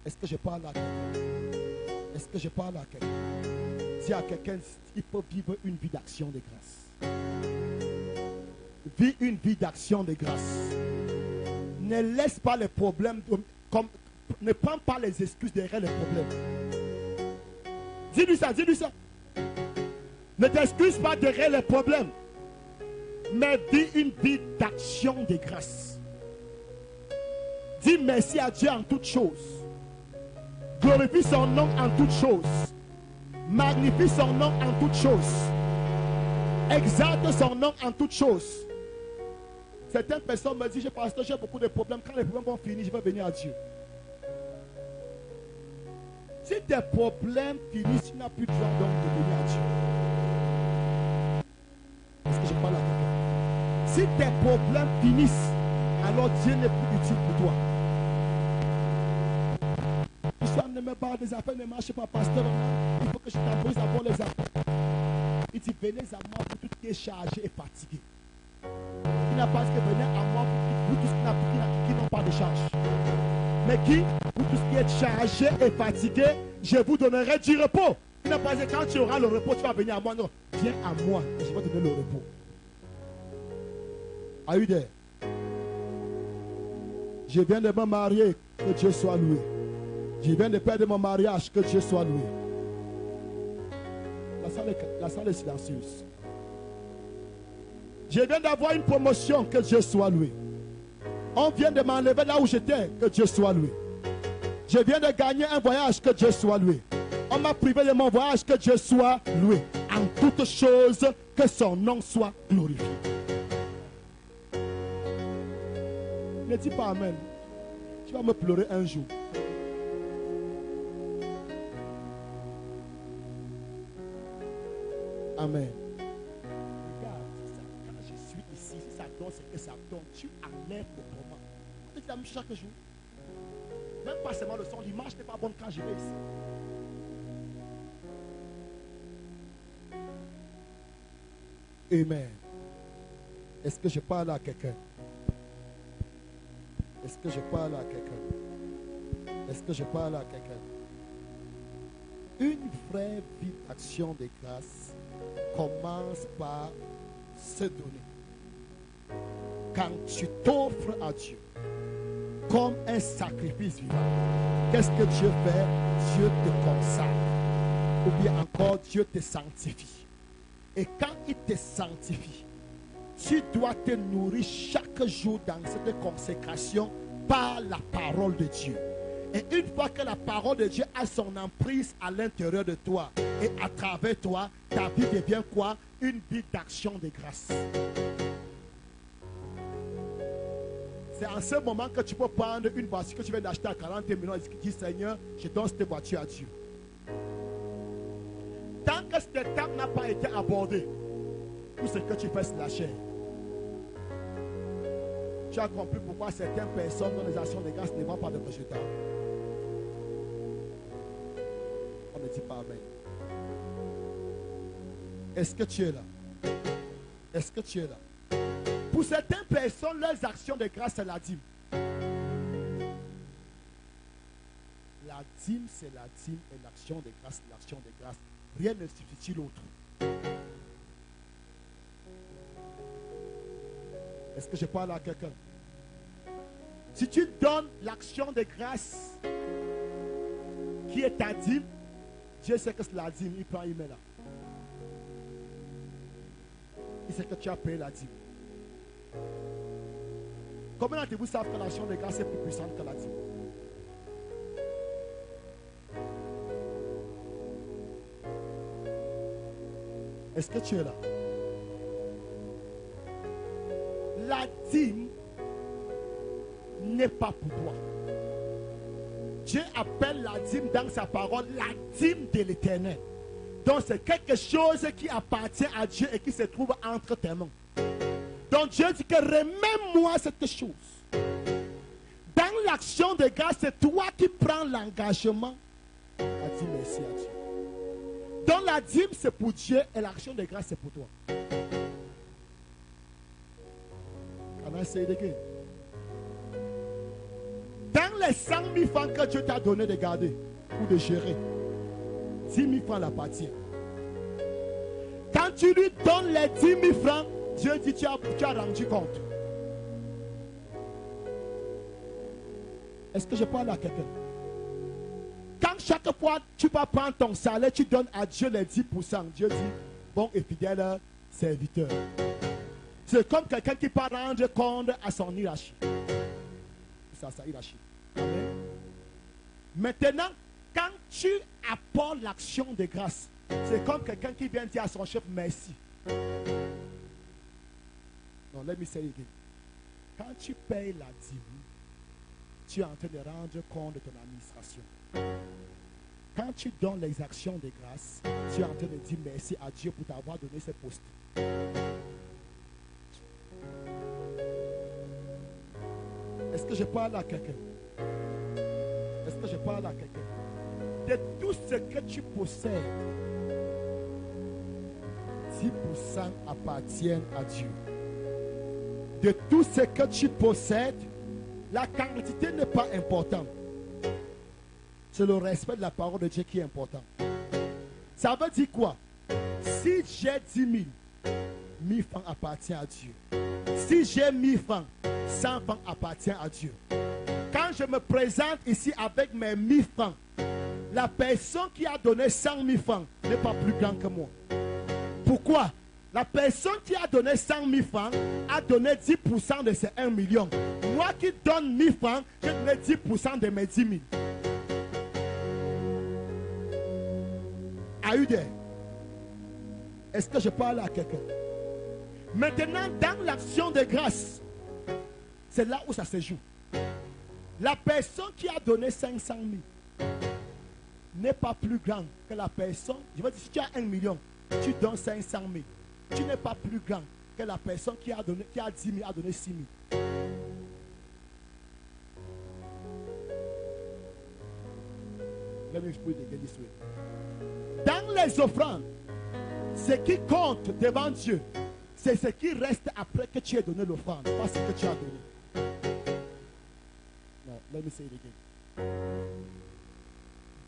Est-ce que je parle à quelqu'un? Est-ce que je parle à quelqu'un? Dis à quelqu'un, il faut vivre une vie d'action de grâce. Vis une vie d'action de grâce. Ne laisse pas les problèmes, ne prends pas les excuses derrière les problèmes. Dis-lui ça, dis-lui ça. Ne t'excuse pas derrière les problèmes, mais vis une vie d'action de grâce. Dis merci à Dieu en toutes choses. Glorifie son nom en toutes choses. Magnifie son nom en toutes choses. Exalte son nom en toutes choses. Certaines personnes me disent, pasteur, j'ai beaucoup de problèmes. Quand les problèmes vont finir, je vais venir à Dieu. Si tes problèmes finissent, tu n'as plus besoin donc de venir à Dieu. Est-ce que je parle à quelqu'un? Si tes problèmes finissent, alors Dieu n'est plus utile pour toi. L'histoire ne me parle des affaires, ne marche pas, pasteur. Il faut que je t'embrouille d'abord les affaires. Il dit, venez à moi pour tout qui est chargé et fatigué. Il n'a pas dit que venez à moi pour tout ce qui n'ont pas de charge. Mais qui, pour tout ce qui est chargé et fatigué, je vous donnerai du repos. Il n'a pas dit quand tu auras le repos, tu vas venir à moi. Non, viens à moi et je vais te donner le repos. Are you there? Je viens de me marier, que Dieu soit loué. Je viens de perdre mon mariage, que Dieu soit loué. La salle est silencieuse. Je viens d'avoir une promotion, que Dieu soit loué. On vient de m'enlever là où j'étais, que Dieu soit loué. Je viens de gagner un voyage, que Dieu soit loué. On m'a privé de mon voyage, que Dieu soit loué. En toutes choses, que son nom soit glorifié. Ne dis pas amen. Tu vas me pleurer un jour. Amen. Regarde, quand je suis ici, si ça donne ce que ça donne, tu enlèves le moment. Tu fais la même chose chaque jour. Même pas seulement le son, l'image n'est pas bonne quand je vais ici. Amen. Est-ce que je parle à quelqu'un? Est-ce que je parle à quelqu'un? Est-ce que je parle à quelqu'un? Une vraie vie d'action de grâce commence par se donner. Quand tu t'offres à Dieu comme un sacrifice vivant, qu'est-ce que Dieu fait? Dieu te consacre. Ou bien encore, Dieu te sanctifie. Et quand il te sanctifie, tu dois te nourrir chaque jour dans cette consécration par la parole de Dieu. Et une fois que la parole de Dieu a son emprise à l'intérieur de toi et à travers toi, ta vie devient quoi? Une vie d'action de grâce. C'est en ce moment que tu peux prendre une voiture que tu viens d'acheter à 40 millions et dire, Seigneur, je donne cette voiture à Dieu. Tant que cette étape n'a pas été abordée, tout ce que tu fais, c'est la chair. Tu as compris pourquoi certaines personnes dans les actions de grâce ne voient pas de résultats. On ne dit pas amen. Est-ce que tu es là? Est-ce que tu es là? Pour certaines personnes, leurs actions de grâce, c'est la dîme. La dîme, c'est la dîme et l'action de grâce, l'action de grâce. Rien ne substitue l'autre. Est-ce que je parle à quelqu'un? Si tu donnes l'action de grâce qui est ta dîme, Dieu sait que c'est la dîme, il prend, il met là. Il sait que tu as payé la dîme. Combien d'entre vous savent que l'action de grâce est plus puissante que la dîme? Est-ce que tu es là? La dîme n'est pas pour toi. Dieu appelle la dîme dans sa parole la dîme de l'Éternel. Donc c'est quelque chose qui appartient à Dieu et qui se trouve entre tes mains. Donc Dieu dit que remets-moi cette chose. Dans l'action de grâce, c'est toi qui prends l'engagement à dire merci à Dieu. Donc la dîme c'est pour Dieu et l'action de grâce c'est pour toi. Can I say it again? Dans les 100 000 francs que Dieu t'a donné de garder ou de gérer, 10 000 francs l'appartient. tu lui donnes les 10 000 francs, Dieu dit tu as rendu compte. Est-ce que je parle à quelqu'un? Quand chaque fois tu vas prendre ton salaire, tu donnes à Dieu les 10%. Dieu dit, bon et fidèle serviteur. C'est comme quelqu'un qui va rendre compte à son hiérarchie. Ça, sa hiérarchie. Amen. Maintenant, quand tu apportes l'action de grâce, c'est comme quelqu'un qui vient dire à son chef merci. Non, let me say it again. Quand tu payes la dîme, tu es en train de rendre compte de ton administration. Quand tu donnes les actions de grâce, tu es en train de dire merci à Dieu pour t'avoir donné ce poste. Est-ce que je parle à quelqu'un? Est-ce que je parle à quelqu'un? De tout ce que tu possèdes, 10% appartiennent à Dieu. De tout ce que tu possèdes, la quantité n'est pas importante. C'est le respect de la parole de Dieu qui est important. Ça veut dire quoi? Si j'ai 10 000, 1000 francs appartient à Dieu. Si j'ai 1000 francs, 100 francs appartient à Dieu. Quand je me présente ici avec mes 1000 francs, la personne qui a donné 100 000 francs n'est pas plus grande que moi. Pourquoi? La personne qui a donné 100 000 francs a donné 10% de ses 1 million. Moi qui donne 1000 francs, j'ai donné 10% de mes 10 000. Are you there? Est-ce que je parle à quelqu'un? Maintenant, dans l'action de grâce, c'est là où ça se joue. La personne qui a donné 500 000 n'est pas plus grande que la personne. Je veux dire, si tu as 1 million, tu donnes 500 000. Tu n'es pas plus grand que la personne qui a 10 000 a donné 6 000. Let me explain again this way. Dans les offrandes, ce qui compte devant Dieu, c'est ce qui reste après que tu aies donné l'offrande, pas ce que tu as donné. Non, let me say it again.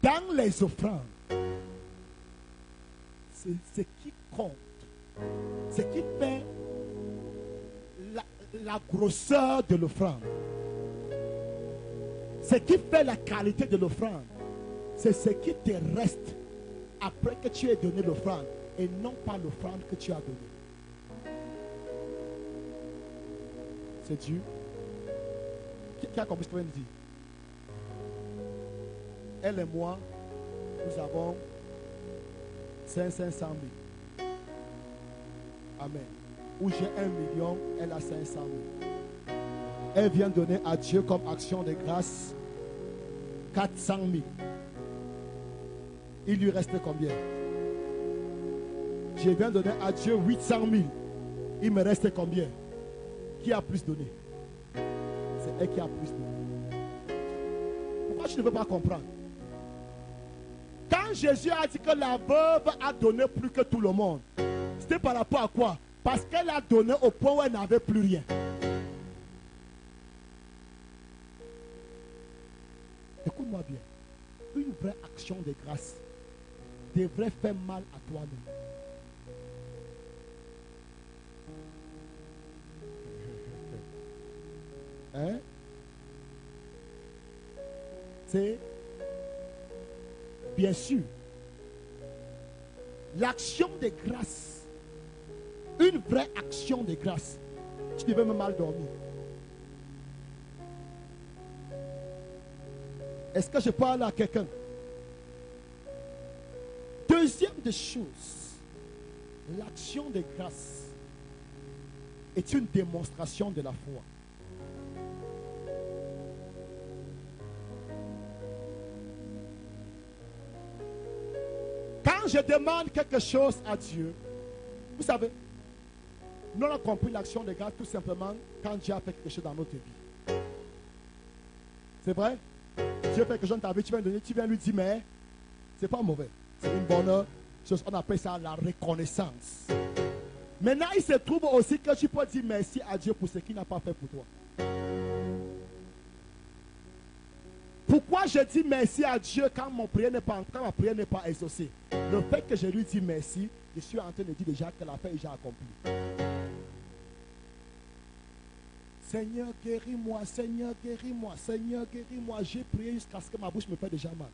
Dans les offrandes, c'est ce qui compte, ce qui fait la grosseur de l'offrande, ce qui fait la qualité de l'offrande, c'est ce qui te reste après que tu aies donné l'offrande et non pas l'offrande que tu as donnée. C'est Dieu. Qui a compris ce que je viens de dire? Elle et moi, nous avons 500 000. Amen. Où j'ai 1 million, elle a 500 000. Elle vient donner à Dieu comme action de grâce 400 000. Il lui reste combien? Je viens donner à Dieu 800 000. Il me reste combien? Qui a plus donné? C'est elle qui a plus donné. Pourquoi tu ne veux pas comprendre? Quand Jésus a dit que la veuve a donné plus que tout le monde, c'était par rapport à quoi? Parce qu'elle a donné au point où elle n'avait plus rien. Écoute-moi bien. Une vraie action de grâce devrait faire mal à toi-même. Hein? C'est bien sûr l'action de grâce, une vraie action de grâce. Tu devais me mal dormir. Est-ce que je parle à quelqu'un? Deuxième des choses, l'action de grâce est une démonstration de la foi. Quand je demande quelque chose à Dieu, vous savez, nous avons compris l'action de grâce tout simplement quand Dieu a fait quelque chose dans notre vie. C'est vrai? Dieu fait quelque chose dans ta vie, tu viens lui dire, mais c'est pas mauvais. C'est une bonne chose. On appelle ça la reconnaissance. Maintenant, il se trouve aussi que tu peux dire merci à Dieu pour ce qu'il n'a pas fait pour toi. Pourquoi je dis merci à Dieu quand ma prière n'est pas exaucée, le fait que je lui dis merci, je suis en train de dire déjà que la fin est déjà accomplie. Seigneur, guéris-moi, Seigneur, guéris-moi, Seigneur, guéris-moi. J'ai prié jusqu'à ce que ma bouche me fait déjà mal.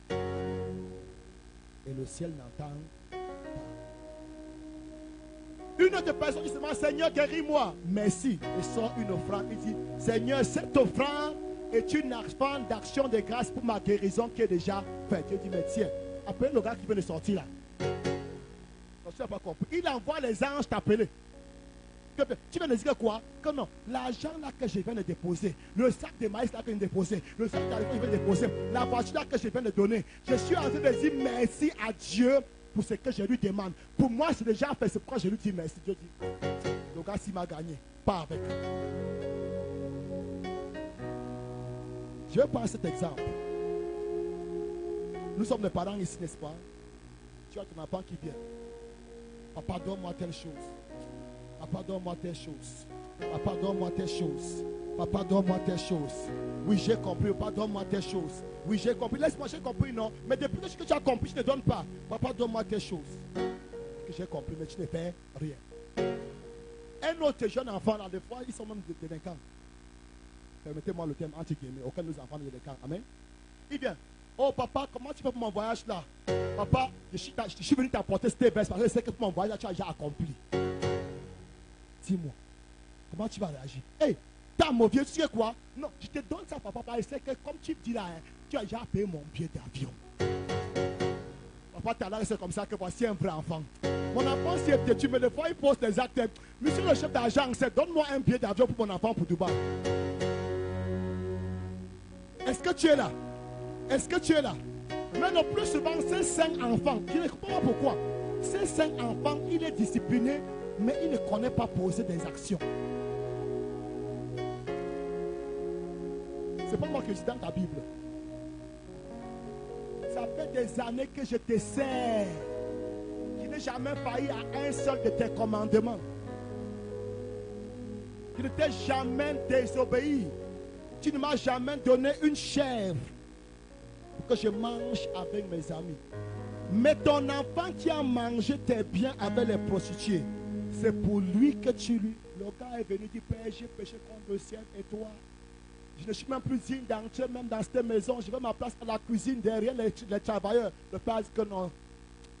Et le ciel n'entend pas. Une autre personne dit seulement, Seigneur, guéris-moi. Merci. Et sort une offrande. Il dit, Seigneur, cette offrande est une offrande d'action de grâce pour ma guérison qui est déjà faite. Je dis, mais tiens, appelez le gars qui vient de sortir là. Tu n'as pas compris. Il envoie les anges t'appeler. Tu viens de dire quoi? Que non, l'argent là que je viens de déposer, le sac de maïs là que je viens de déposer, le sac d'argent que je viens de déposer, la voiture là que je viens de donner, je suis en train de dire merci à Dieu pour ce que je lui demande. Pour moi, c'est déjà fait, c'est pourquoi je lui dis merci. Dieu dit, le gars s'il m'a gagné, pas avec. Je vais prendre cet exemple. Nous sommes les parents ici, n'est-ce pas? Tu as ton enfant qui vient. Papa, donne-moi telle chose. Papa, donne-moi telle chose. Papa, donne-moi telle chose. Papa, donne-moi telle chose. Oui, j'ai compris. Papa, donne-moi telle chose. Oui, j'ai compris. Laisse-moi, j'ai compris, non. Mais depuis que tu as compris, je ne te donne pas. Papa, donne-moi telle chose. Que j'ai compris, mais tu ne fais rien. Un autre jeune enfant, là, des fois, ils sont même délinquants. Permettez-moi le terme anti-guillemets. Aucun de nos enfants n'est délinquant. Amen. Il vient. Oh, papa, comment tu fais pour mon voyage là? Papa, je suis venu t'apporter cette veste parce que je sais que pour mon voyage là, tu as déjà accompli. Dis-moi, comment tu vas réagir? Hey, t'as mon vieux, tu sais quoi? Non, je te donne ça, papa, parce que comme tu me dis là, hein, tu as déjà payé mon billet d'avion. Papa, t'as l'air, c'est comme ça que voici un vrai enfant. Mon enfant, c'est têtu, mais des fois, il pose des actes. Monsieur le chef d'agence, donne-moi un billet d'avion pour mon enfant pour Dubaï. Est-ce que tu es là? Est-ce que tu es là? Mais le plus souvent, ces 5 enfants, je ne comprends pas pourquoi. Ces 5 enfants, il est discipliné, mais il ne connaît pas poser des actions. C'est pas moi qui dis dans ta Bible. Ça fait des années que je te sers. Je n'ai jamais failli à un seul de tes commandements. Je ne t'ai jamais désobéi. Tu ne m'as jamais donné une chèvre pour que je mange avec mes amis. Mais ton enfant qui a mangé tes biens avec les prostituées, c'est pour lui que tu lui... Le gars est venu dire, Père, j'ai péché contre le ciel et toi. Je ne suis même plus digne d'entrer même dans cette maison. Je vais ma place à la cuisine derrière les travailleurs. Le père dit que non.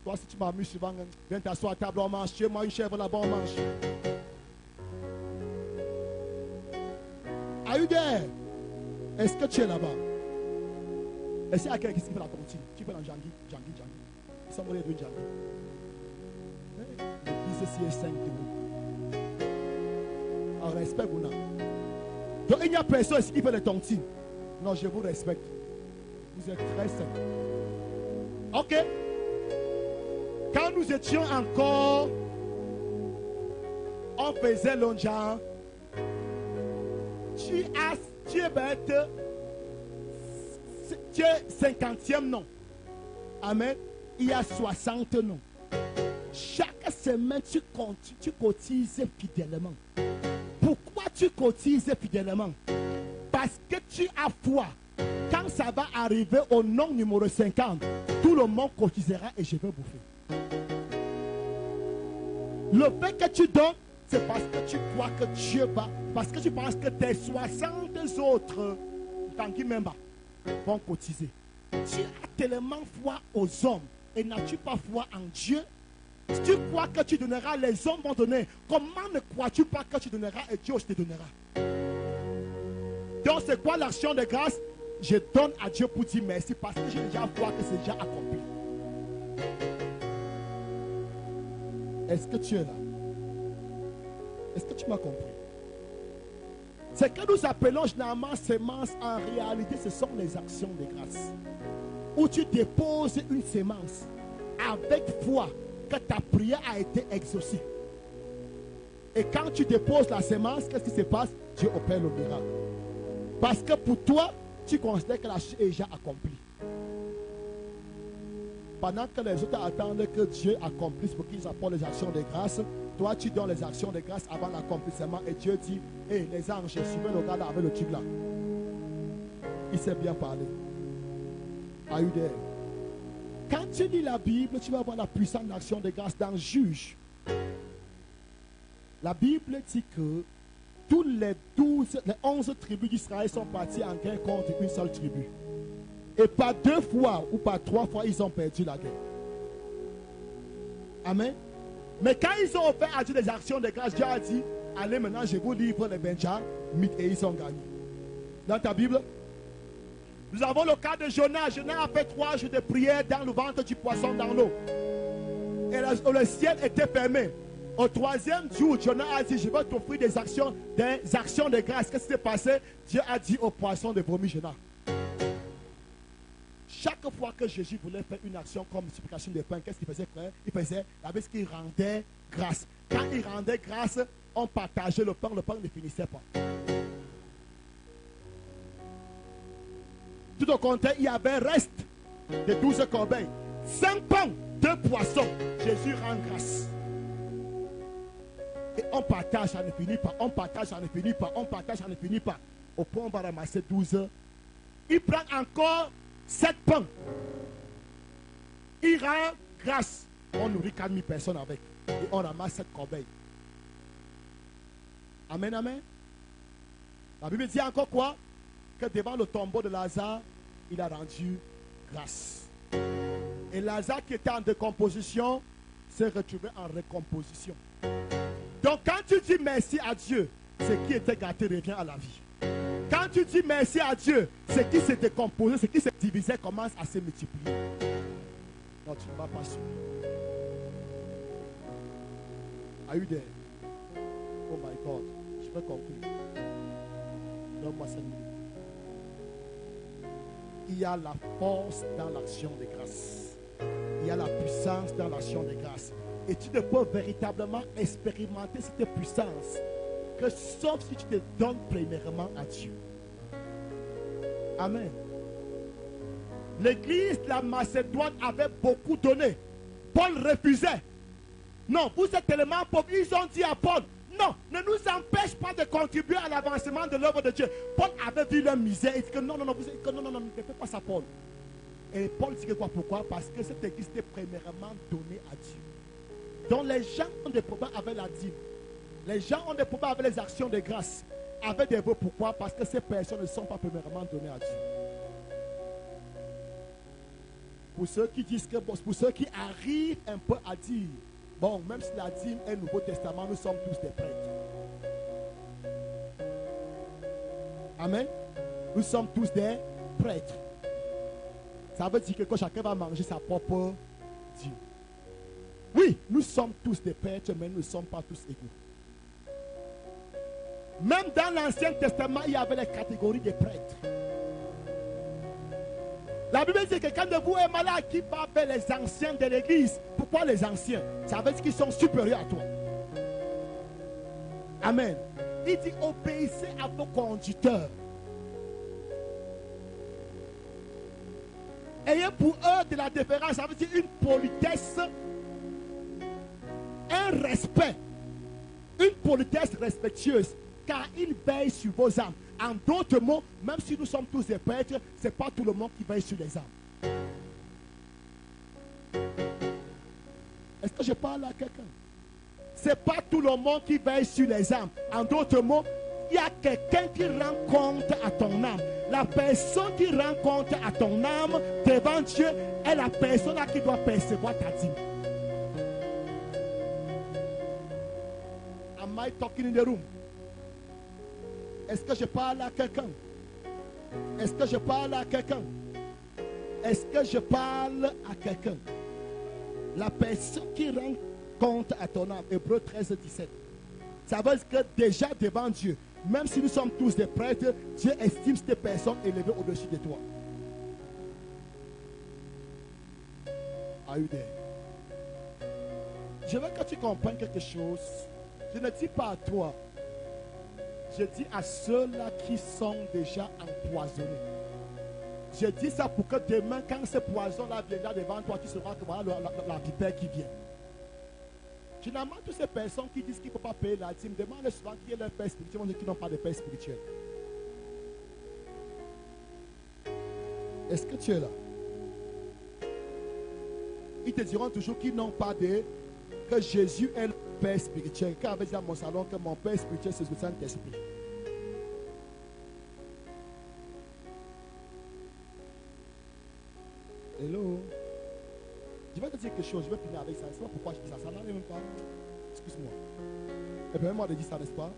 Toi, si tu m'amuses souvent, viens t'asseoir à table, on mange. Chez moi, une chèvre là-bas, on mange. Are you there? Est-ce que tu es là-bas? Est-ce qu'il y a quelqu'un qui fait la tontine? Tu fais la jangi. Somebody doing jangi. L'église ici est 5 de vous. En respect, vous n'avez. Donc il n'y a personne ici qui fait les tontines. Non, je vous respecte. Vous êtes très sains. Ok. Quand nous étions encore, on faisait l'onjan. Tu es bête. Tu es 50e nom. Amen. Il y a 60 noms. Chaque semaine, tu cotises fidèlement. Pourquoi tu cotises fidèlement? Parce que tu as foi. Quand ça va arriver au nom numéro 50, tout le monde cotisera et je vais bouffer. Le fait que tu donnes, c'est parce que tu crois que Dieu va. Parce que tu penses que tes 60 autres, vont cotiser. Tu as tellement foi aux hommes et n'as-tu pas foi en Dieu? Si tu crois que tu donneras, les hommes vont donner. Comment ne crois-tu pas que tu donneras et Dieu te donnera? Donc c'est quoi l'action de grâce? Je donne à Dieu pour dire merci parce que j'ai déjà foi que c'est déjà accompli. Est-ce que tu es là? Est-ce que tu m'as compris? Ce que nous appelons généralement sémence, en réalité, ce sont les actions de grâce. Où tu déposes une sémence avec foi que ta prière a été exaucée. Et quand tu déposes la sémence, qu'est-ce qui se passe? Dieu opère le miracle. Parce que pour toi, tu considères que la chose est déjà accomplie. Pendant que les autres attendent que Dieu accomplisse pour qu'ils apportent les actions de grâce, toi tu donnes les actions de grâce avant l'accomplissement et Dieu dit, hé les anges, suivez le gars là avec le tube là. Il sait bien parler. Are you there? Quand tu lis la Bible, tu vas voir la puissante action de grâce dans Juge. La Bible dit que tous les 11 tribus d'Israël sont partis en guerre contre une seule tribu. Et par 2 fois ou par 3 fois, ils ont perdu la guerre. Amen. Mais quand ils ont fait à Dieu des actions de grâce, Dieu a dit, allez maintenant, je vous livre les Benjamites, et ils ont gagné. Dans ta Bible, nous avons le cas de Jonas. Jonas a fait 3 jours de prière dans le ventre du poisson dans l'eau. Et le ciel était fermé. Au 3e jour, Jonas a dit, je vais t'offrir des actions de grâce. Qu'est-ce qui s'est passé? Dieu a dit au poisson de vomir Jonas. Chaque fois que Jésus voulait faire une action comme multiplication de pain, qu'est-ce qu'il faisait, frère? Il faisait, avec ce qu'il rendait grâce. Quand il rendait grâce, on partageait le pain ne finissait pas. Tout au contraire, il y avait un reste de 12 corbeilles. 5 pains, 2 poissons. Jésus rend grâce. Et on partage, ça ne finit pas. On partage, ça ne finit pas. On partage, ça ne finit pas. Au point, on va ramasser 12. Il prend encore 7 pains. Il rend grâce. On nourrit 4000 personnes avec. Et on ramasse 7 corbeilles. Amen, amen. La Bible dit encore quoi? Que devant le tombeau de Lazare, il a rendu grâce. Et Lazare qui était en décomposition s'est retrouvé en recomposition. Donc quand tu dis merci à Dieu, ce qui était gâté revient à la vie. Quand tu dis merci à Dieu, ce qui s'est décomposé, ce qui s'est divisé commence à se multiplier. Non, tu ne vas pas suivre. Are you there? Oh my God, je vais conclure. Donne-moi 5 minutes. Il y a la force dans l'action de grâce. Il y a la puissance dans l'action de grâce. Et tu ne peux véritablement expérimenter cette puissance que sauf si tu te donnes premièrement à Dieu. Amen. L'église de la Macédoine avait beaucoup donné. Paul refusait. Non, vous êtes tellement pauvres. Ils ont dit à Paul, non, ne nous empêche pas de contribuer à l'avancement de l'œuvre de Dieu. Paul avait vu leur misère. Il dit que non, ne faites pas ça, Paul. Et Paul dit que quoi? Pourquoi? Parce que cette église était premièrement donnée à Dieu. Donc les gens ont des problèmes avec la dîme. Les gens ont des problèmes avec les actions de grâce. Avec des vœux. Pourquoi? Parce que ces personnes ne sont pas premièrement données à Dieu. Pour ceux qui disent que, pour ceux qui arrivent un peu à dire, bon, même si la dîme est le Nouveau Testament, nous sommes tous des prêtres. Amen. Nous sommes tous des prêtres. Ça veut dire que quand chacun va manger sa propre dîme. Oui, nous sommes tous des prêtres, mais nous ne sommes pas tous égaux. Même dans l'Ancien Testament, il y avait les catégories des prêtres. La Bible dit que quand de vous est malade, qui va vers les anciens de l'église? Pourquoi les anciens? Ça veut dire qu'ils sont supérieurs à toi. Amen. Il dit obéissez à vos conducteurs. Ayez pour eux de la déférence. Ça veut dire une politesse, un respect, une politesse respectueuse, car ils veillent sur vos âmes. En d'autres mots, même si nous sommes tous des prêtres, ce n'est pas tout le monde qui veille sur les âmes. Est-ce que je parle à quelqu'un? Ce n'est pas tout le monde qui veille sur les âmes. En d'autres mots, il y a quelqu'un qui rend compte à ton âme. La personne qui rend compte à ton âme devant Dieu est la personne qui doit percevoir ta dîme. Am I talking in the room? Est-ce que je parle à quelqu'un? Est-ce que je parle à quelqu'un? Est-ce que je parle à quelqu'un? La personne qui rend compte à ton âme, Hébreux 13, 17. Ça veut dire que déjà devant Dieu, même si nous sommes tous des prêtres, Dieu estime cette personne élevée au-dessus de toi. Are you there? Je veux que tu comprennes quelque chose. Je ne dis pas à toi. Je dis à ceux-là qui sont déjà empoisonnés. Je dis ça pour que demain, quand ce poison-là viendra devant toi, tu sauras que voilà la vipère qui vient. Finalement, toutes ces personnes qui disent qu'il ne faut pas payer la dîme, demandent souvent qui est leur père spirituel, on dit qu'ils n'ont pas de père spirituel. Est-ce que tu es là? Ils te diront toujours qu'ils n'ont pas que Jésus est le Père spirituel. Quand avait dit à mon salon que mon Père spirituel, c'est le Saint-Esprit. Hello. Je vais te dire quelque chose, je vais finir avec ça. Je ne sais pas pourquoi je dis ça. Ça n'arrive même pas. Excuse-moi. Et permets-moi de dire ça, n'est-ce pas?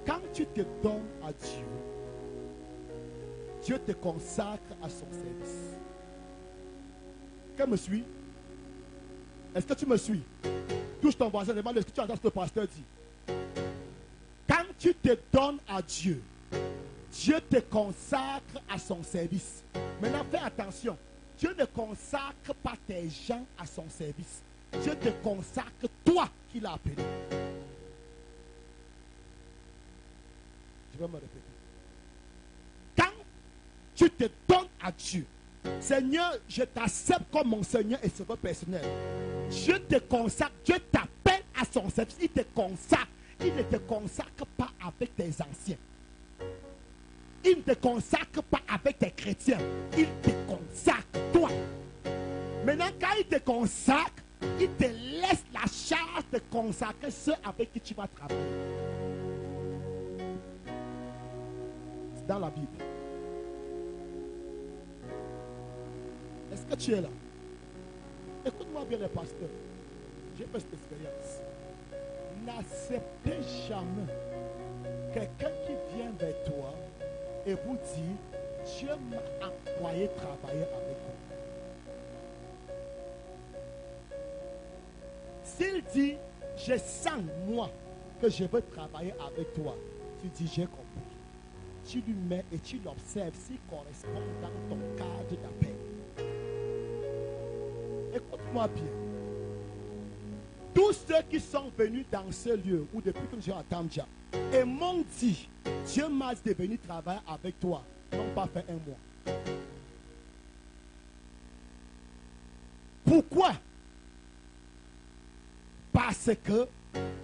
Quand tu te donnes à Dieu, Dieu te consacre à son service. Qu'elle me suit? Est-ce que tu me suis? Touche ton voisin, demande ce que tu entends ce que le pasteur dit. Quand tu te donnes à Dieu, Dieu te consacre à son service. Maintenant, fais attention. Dieu ne consacre pas tes gens à son service. Dieu te consacre toi qu'il a appelé. Je vais me répéter. Quand tu te donnes à Dieu, Seigneur, je t'accepte comme mon Seigneur et sauveur personnel. Dieu te consacre, Dieu t'appelle à son service, il te consacre. Il ne te consacre pas avec tes anciens. Il ne te consacre pas avec tes chrétiens. Il te consacre, toi. Maintenant, quand il te consacre, il te laisse la charge de consacrer ceux avec qui tu vas travailler. C'est dans la Bible. Est-ce que tu es là? Écoute-moi bien, les pasteurs. J'ai fait cette expérience. N'acceptez jamais quelqu'un qui vient vers toi et vous dit, Dieu m'a envoyé travailler avec vous. S'il dit, je sens moi que je veux travailler avec toi, tu dis, j'ai compris. Tu lui mets et tu l'observes s'il correspond dans ton cadre d'appel. Écoute-moi bien. Tous ceux qui sont venus dans ce lieu, ou depuis que j'ai entendu déjà, et m'ont dit, Dieu m'a dit de venir travailler avec toi, n'ont pas fait un mois. Pourquoi? Parce que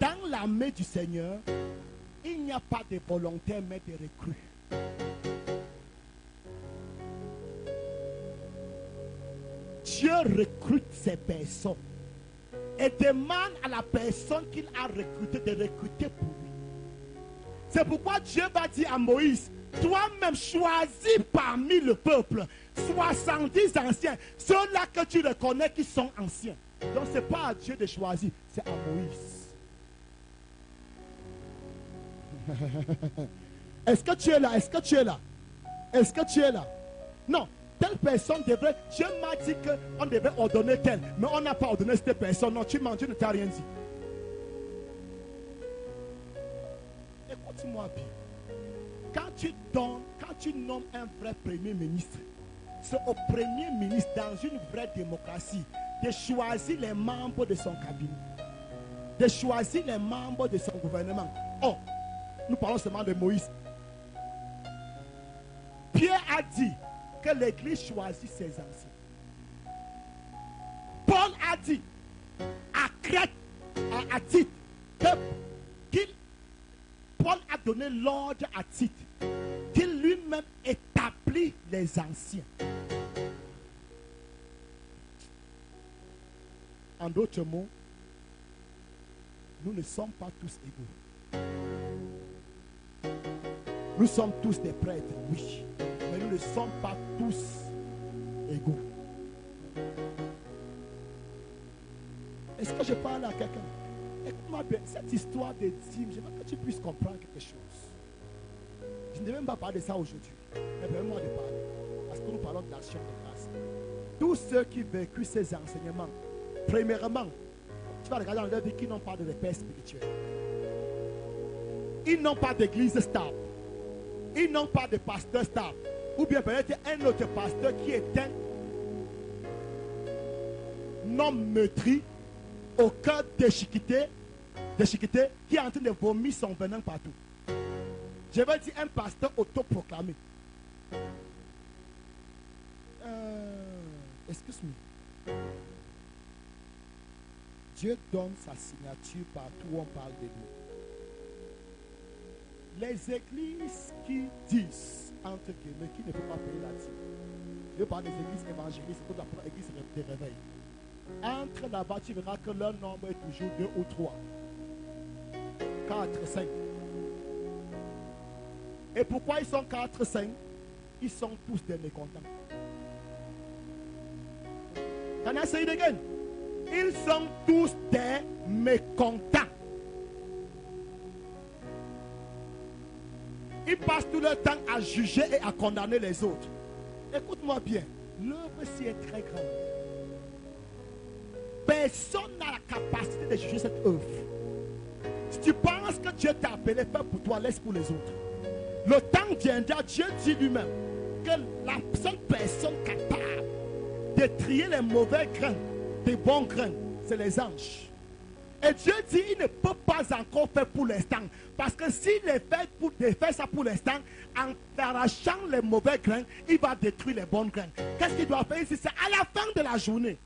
dans la main du Seigneur, il n'y a pas de volontaires mais de recrues. Dieu recrute ces personnes et demande à la personne qu'il a recrutée de recruter pour lui. C'est pourquoi Dieu va dire à Moïse, toi-même choisis parmi le peuple 70 anciens, ceux-là que tu reconnais qui sont anciens. Donc ce n'est pas à Dieu de choisir, c'est à Moïse. Est-ce que tu es là? Est-ce que tu es là? Est-ce que tu es là? Non. Telle personne devrait, Dieu m'a dit qu'on devait ordonner telle, mais on n'a pas ordonné cette personne. Non, tu mens, Dieu ne t'a rien dit. Écoute-moi bien. Quand tu donnes, quand tu nommes un vrai premier ministre, c'est au premier ministre dans une vraie démocratie de choisir les membres de son cabinet, de choisir les membres de son gouvernement. Oh, nous parlons seulement de Moïse. Pierre a dit que l'église choisit ses anciens. Paul a dit à Crète, à Tite, Paul a donné l'ordre à Tite qu'il lui-même établit les anciens. En d'autres mots, nous ne sommes pas tous égaux. Nous sommes tous des prêtres, oui. Mais nous ne sommes pas tous égaux. Est-ce que je parle à quelqu'un? Écoute-moi bien, cette histoire de dîmes, je veux que tu puisses comprendre quelque chose. Je ne vais même pas parler de ça aujourd'hui. Mais permets-moi de parler. Parce que nous parlons d'action de grâce. Tous ceux qui vécu ces enseignements, premièrement, tu vas regarder dans leur vie qui n'ont pas de repère spirituel. Ils n'ont pas d'église stable. Ils n'ont pas de pasteur stable. Ou bien peut-être un autre pasteur qui est un homme meurtri, au cœur déchiqueté, qui est en train de vomir son venin partout. Je vais dire un pasteur autoproclamé. Excuse-moi. Dieu donne sa signature partout où on parle de lui. Les églises qui disent, entre guillemets, qui ne peuvent pas payer la dîme, Je parle des églises évangélistes, toute la église des réveils. Entre là-bas, tu verras que leur nombre est toujours 2 ou 3. 4, 5. Et pourquoi ils sont 4, 5? Ils sont tous des mécontents. Can I say it again? Ils sont tous des mécontents. Ils passent tout leur temps à juger et à condamner les autres. Écoute-moi bien, l'œuvre-ci est très grande. Personne n'a la capacité de juger cette œuvre. Si tu penses que Dieu t'a appelé, fais pour toi, laisse pour les autres. Le temps viendra, Dieu dit lui-même que la seule personne capable de trier les mauvais grains des bons grains, c'est les anges. Et Dieu dit, il ne peut pas encore faire pour l'instant. Parce que s'il fait ça pour l'instant, en arrachant les mauvais grains, il va détruire les bons grains. Qu'est-ce qu'il doit faire ici? C'est à la fin de la journée,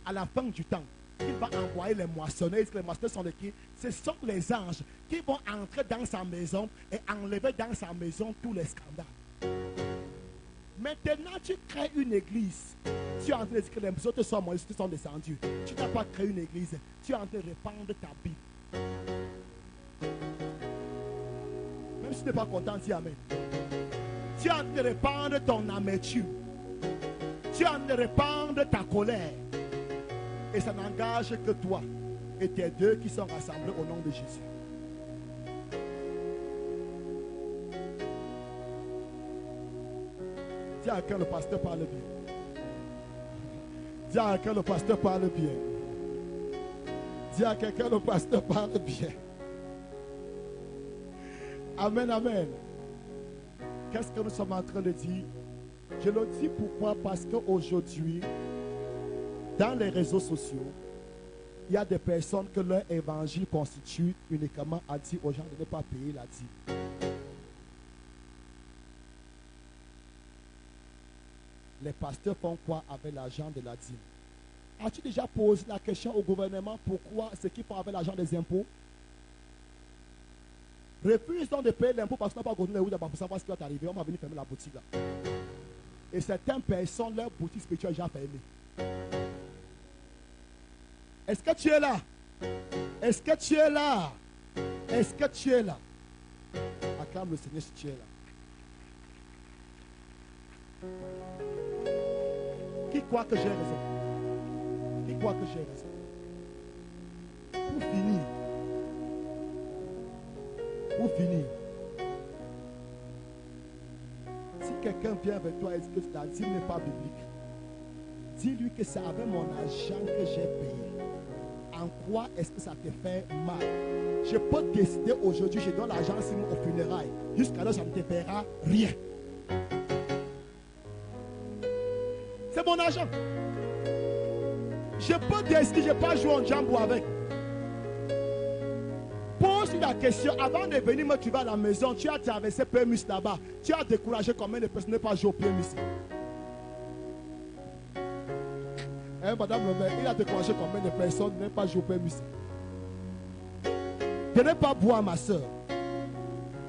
à la fin du temps, il va envoyer les moissonneurs. Les moissonneurs sont de qui? Ce sont les anges qui vont entrer dans sa maison et enlever dans sa maison tous les scandales. Maintenant, tu crées une église. Tu es en train de dire que les autres sont morts, ils sont descendus. Tu n'as pas créé une église. Tu es en train de répandre ta Bible. Même si tu n'es pas content, dis Amen. Tu es en train de répandre ton amertume. Tu es en train de répandre ta colère. Et ça n'engage que toi et tes deux qui sont rassemblés au nom de Jésus. Dis à quelqu'un, le pasteur parle bien. Dis à quelqu'un, le pasteur parle bien. Dis à quelqu'un, le pasteur parle bien. Amen, amen. Qu'est-ce que nous sommes en train de dire? Je le dis pourquoi? Parce qu'aujourd'hui, dans les réseaux sociaux, il y a des personnes que leur évangile constitue uniquement à dire aux gens de ne pas payer la dîme. Les pasteurs font quoi avec l'argent de la dîme? As-tu déjà posé la question au gouvernement pourquoi ce qu'ils font avec l'argent des impôts? Refusons de payer l'impôt parce qu'on n'a pas continué les routes pour savoir ce qui va t'arriver. On va venir fermer la boutique là. Et certaines personnes, leur boutique spirituelle est déjà fermée. Est-ce que tu es là? Est-ce que tu es là? Est-ce que tu es là? Acclame le Seigneur si tu es là. Qui croit que j'ai raison? Qui croit que j'ai raison? Pour finir, si quelqu'un vient avec toi et dit que la dîme n'est pas biblique, dis-lui que c'est avec mon argent que j'ai payé. En quoi est-ce que ça te fait mal? Je peux décider aujourd'hui, je donne l'argent au funérailles. Jusqu'à là, ça ne te fera rien. C'est mon argent. Je peux décider, je ne vais pas jouer en jambo avec. Pose la question, avant de venir me trouver à la maison, tu as traversé Pémus là-bas. Tu as découragé combien de personnes ne pas jouer au Pémus? Madame le maire, il a découragé combien de personnes ne pas jouer au Pémus? De ne pas boire, ma soeur.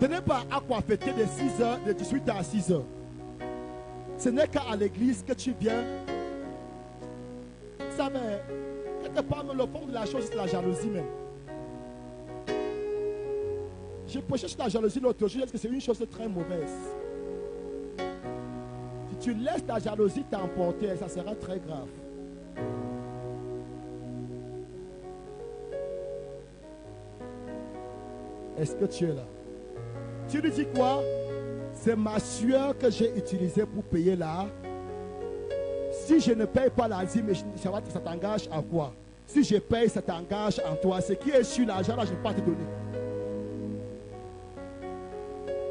De ne pas aquafêter de 6h, de 18h à 6h. Ce n'est qu'à l'église que tu viens. Vous savez, quelque part, le fond de la chose, c'est la jalousie même. Je prêchais sur la jalousie l'autre jour, parce que c'est une chose très mauvaise. Si tu laisses ta jalousie t'emporter, ça sera très grave. Est-ce que tu es là? Tu lui dis quoi? C'est ma sueur que j'ai utilisée pour payer là. Si je ne paye pas la dîme, ça t'engage à quoi? Si je paye, ça t'engage en toi. Ce qui est sur l'argent, là, je ne vais pas te donner.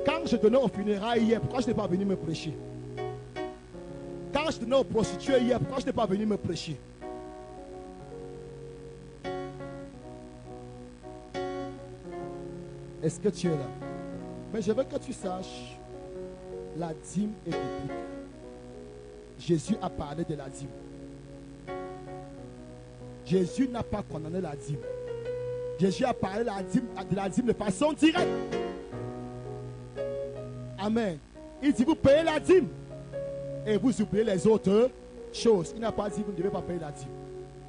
Quand je donnais aux funérailles hier, pourquoi je n'ai pas venu me prêcher? Quand je donnais aux prostituées hier, pourquoi je n'ai pas venu me prêcher? Est-ce que tu es là? Mais je veux que tu saches, la dîme est biblique. Jésus a parlé de la dîme. Jésus n'a pas condamné la dîme. Jésus a parlé de la dîme de façon directe. Amen. Il dit, vous payez la dîme. et vous oubliez les autres choses. Il n'a pas dit vous ne devez pas payer la dîme.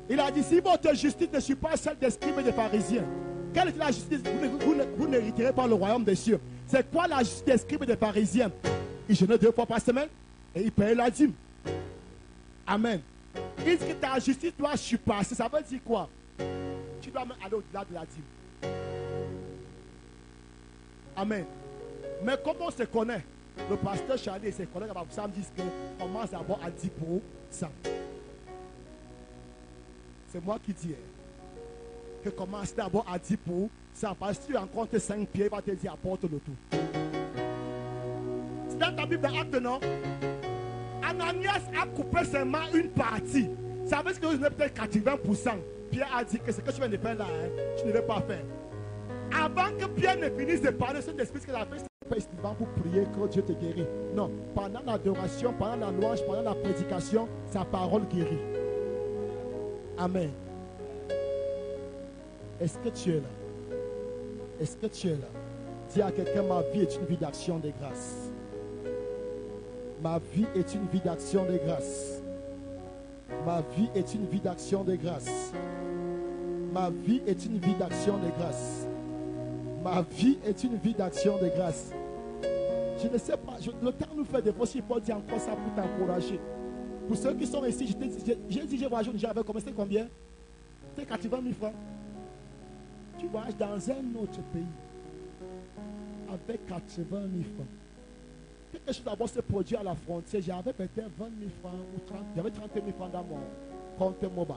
Il a dit si votre justice ne suit pas celle des scribes et des pharisiens, quelle est la justice? Vous n'hériterez pas le royaume des cieux. C'est quoi la justice des scribes et des pharisiens? Ils jeûnaient 2 fois par semaine et ils payaient la dîme. Amen. Il dit que ta justice doit surpasser. Ça veut dire quoi? Tu dois même aller au-delà de la dîme. Amen. Mais comment on se connaît? Le pasteur Charlie et ses collègues me disent qu'on commence d'abord à 10%. C'est moi qui dis que commence d'abord à 10%. Parce que si tu rencontres 5 pieds, il va te dire apporte le tout. C'est dans ta Bible d'Actes, non? Ananias a coupé seulement une partie. Ça veut dire que vous avez peut-être 80%. Pierre a dit que ce que tu viens de faire là, tu ne veux pas faire. Avant que Pierre ne finisse de parler, c'est l'esprit qu'il a fait, c'est pas estimant pour prier que Dieu te guérit. Non, pendant l'adoration, pendant la louange, pendant la prédication, sa parole guérit. Amen. Est-ce que tu es là? Est-ce que tu es là? Dis à quelqu'un, ma vie est une vie d'action de grâce. Ma vie est une vie d'action de grâce. Ma vie est une vie d'action de grâce. Ma vie est une vie d'action de grâce. Ma vie est une vie d'action de grâce. Je ne sais pas, le temps nous fait des fois, il faut dire encore ça pour t'encourager. Pour ceux qui sont ici, j'ai dit, j'ai voyagé déjà avec combien? C'était combien? C'était 80 000 francs. Tu voyages dans un autre pays avec 80 000 francs. Quelque chose d'abord se produit à la frontière. J'avais peut-être 20 000 francs ou 30, j'avais 30 000 francs dans mon compte mobile.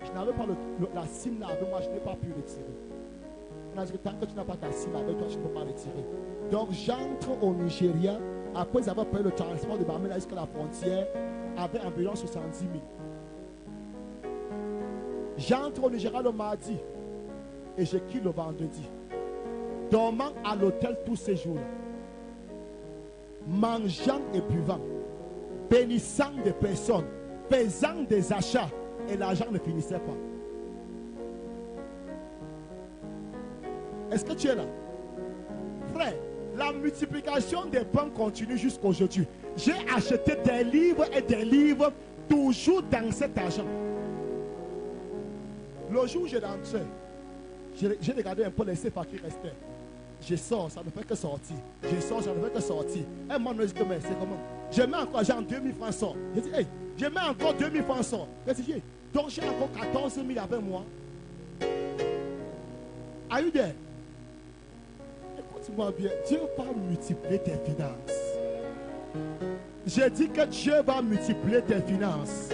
Je n'avais pas la SIM là avec moi, je n'ai pas pu retirer. On a dit que tant que tu n'as pas ta SIM avec toi, tu ne peux pas retirer. Donc j'entre au Nigeria. Après avoir payé le transport de Bamenda jusqu'à la frontière avec environ 70 000. J'entre au Nigeria le mardi et je quitte le vendredi. Dormant à l'hôtel tous ces jours-là. Mangeant et buvant, bénissant des personnes, faisant des achats, et l'argent ne finissait pas. Est-ce que tu es là? Frère, la multiplication des pains continue jusqu'à aujourd'hui. J'ai acheté des livres et des livres toujours dans cet argent. Le jour où je rentrais, j'ai regardé un peu les CFA qui restaient. Je sors, ça ne fait que sortir. Je sors, ça ne fait que sortir. Et moi, je dis, mais c'est comment? Je mets encore, genre 2000 francs sort. Je dis, hey, je mets encore 2000 francs sort. Je dis, hey, donc j'ai encore 14 000 avec moi. Are you there? Écoute-moi bien, Dieu va multiplier tes finances. J'ai dit que Dieu va multiplier tes finances.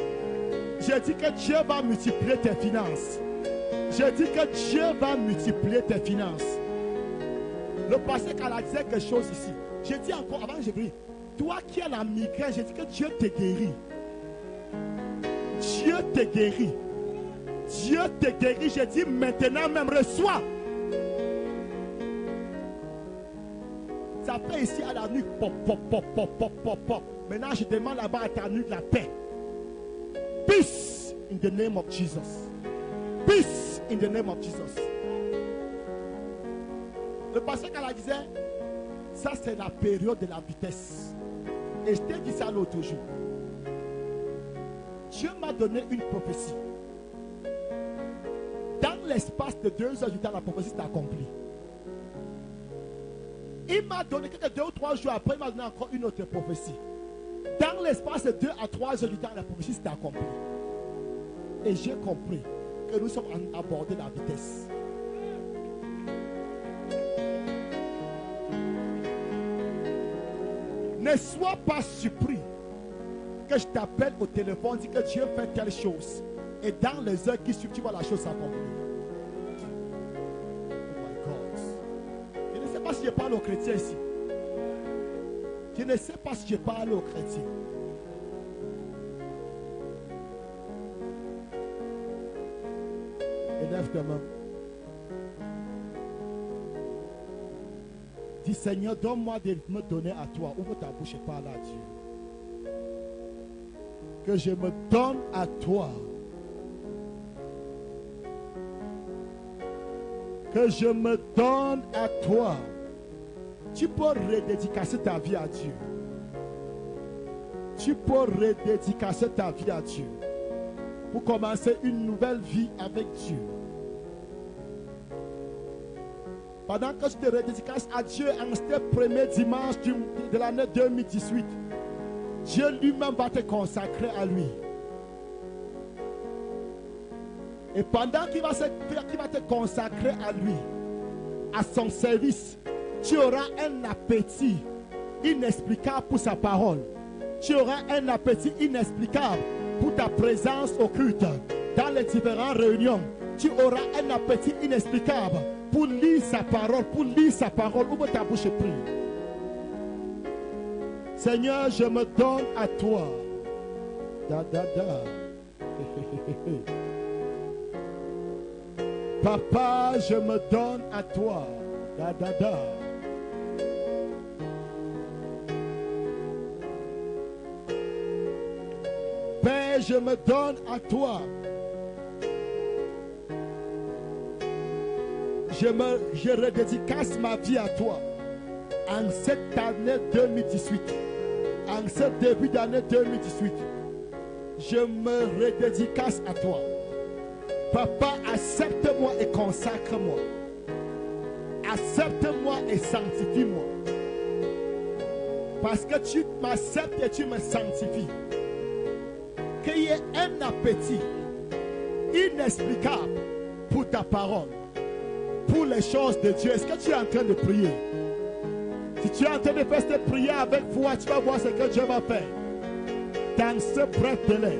J'ai dit que Dieu va multiplier tes finances. J'ai dit que Dieu va multiplier tes finances. Le pasteur Kala disait quelque chose ici. J'ai dit encore, avant que je prie, toi qui as la migraine, j'ai dit que Dieu te guérit. Dieu te guérit. Dieu te guérit. J'ai dit maintenant même, reçois. Ça fait ici à la nuque, pop, pop, pop, pop, pop, pop, pop. Maintenant, je demande là-bas à ta nuque la paix. Peace in the name of Jesus. Peace in the name of Jesus. Le pasteur Kala disait, ça c'est la période de la vitesse. Et je t'ai dit ça l'autre jour. Dieu m'a donné une prophétie. Dans l'espace de 2 heures du temps, la prophétie s'est accomplie. Il m'a donné quelques 2 ou 3 jours après, il m'a donné encore une autre prophétie. Dans l'espace de 2 à 3 heures du temps, la prophétie s'est accomplie. Et j'ai compris que nous sommes à aborder la vitesse. Ne sois pas surpris que je t'appelle au téléphone, dis que Dieu fait telle chose. Et dans les heures qui suivent, tu vois la chose s'accomplir. Oh my God. Je ne sais pas si je parle aux chrétiens ici. Je ne sais pas si je parle aux chrétiens. Élève tes mains. Dis Seigneur, donne-moi de me donner à toi. Ouvre ta bouche et parle à Dieu. Que je me donne à toi. Que je me donne à toi. Tu peux redédicacer ta vie à Dieu. tu peux redédicacer ta vie à Dieu pour commencer une nouvelle vie avec Dieu. Pendant que tu te redédicaces à Dieu en ce premier dimanche de l'année 2018, Dieu lui-même va te consacrer à lui. Et pendant qu'il va te consacrer à lui, à son service, tu auras un appétit inexplicable pour sa parole. Tu auras un appétit inexplicable pour ta présence au culte, dans les différentes réunions. Tu auras un appétit inexplicable pour lire sa parole, Ouvre ta bouche et prie. Seigneur, je me donne à toi. Papa, je me donne à toi. Père, je me donne à toi. Je redédicace ma vie à toi. En cette année 2018, en ce début d'année 2018, je me redédicace à toi. Papa, accepte-moi et consacre-moi. Accepte-moi et sanctifie-moi. Parce que tu m'acceptes et tu me sanctifies. Qu'il y ait un appétit inexplicable pour ta parole, pour les choses de Dieu. Est-ce que tu es en train de prier? Si tu es en train de faire cette prière avec foi, tu vas voir ce que Dieu va faire dans ce bref délai.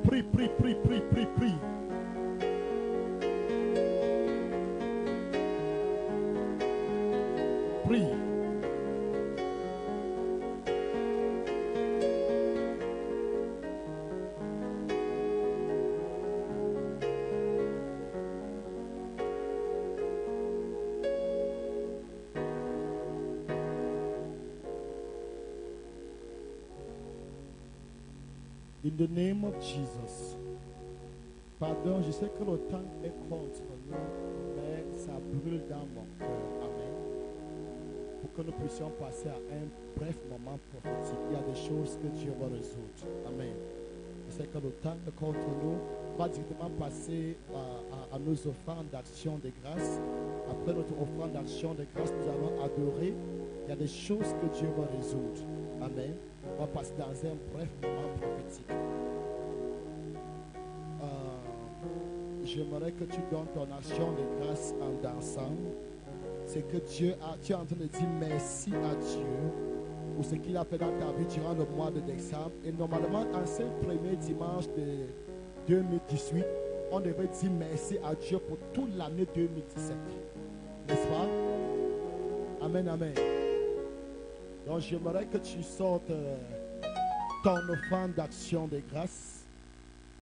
Prie, prie, prie, prie, prie, prie. Prie. In the name of Jesus. Pardon, je sais que le temps est contre nous, mais ça brûle dans mon cœur. Amen. Pour que nous puissions passer à un bref moment prophétique. Il y a des choses que Dieu va résoudre. Amen. Je sais que le temps est contre nous. On va directement passer à nos offrandes d'action de grâce. Après notre offrande d'action de grâce, nous allons adorer. Il y a des choses que Dieu va résoudre. Amen. On va passer dans un bref moment prophétique. J'aimerais que tu donnes ton action de grâce en dansant. C'est que tu es en train de dire merci à Dieu pour ce qu'il a fait dans ta vie durant le mois de décembre. Et normalement, en ce premier dimanche de 2018, on devait dire merci à Dieu pour toute l'année 2017. N'est-ce pas? Amen, amen. Donc j'aimerais que tu sortes ton offrande d'action de grâce.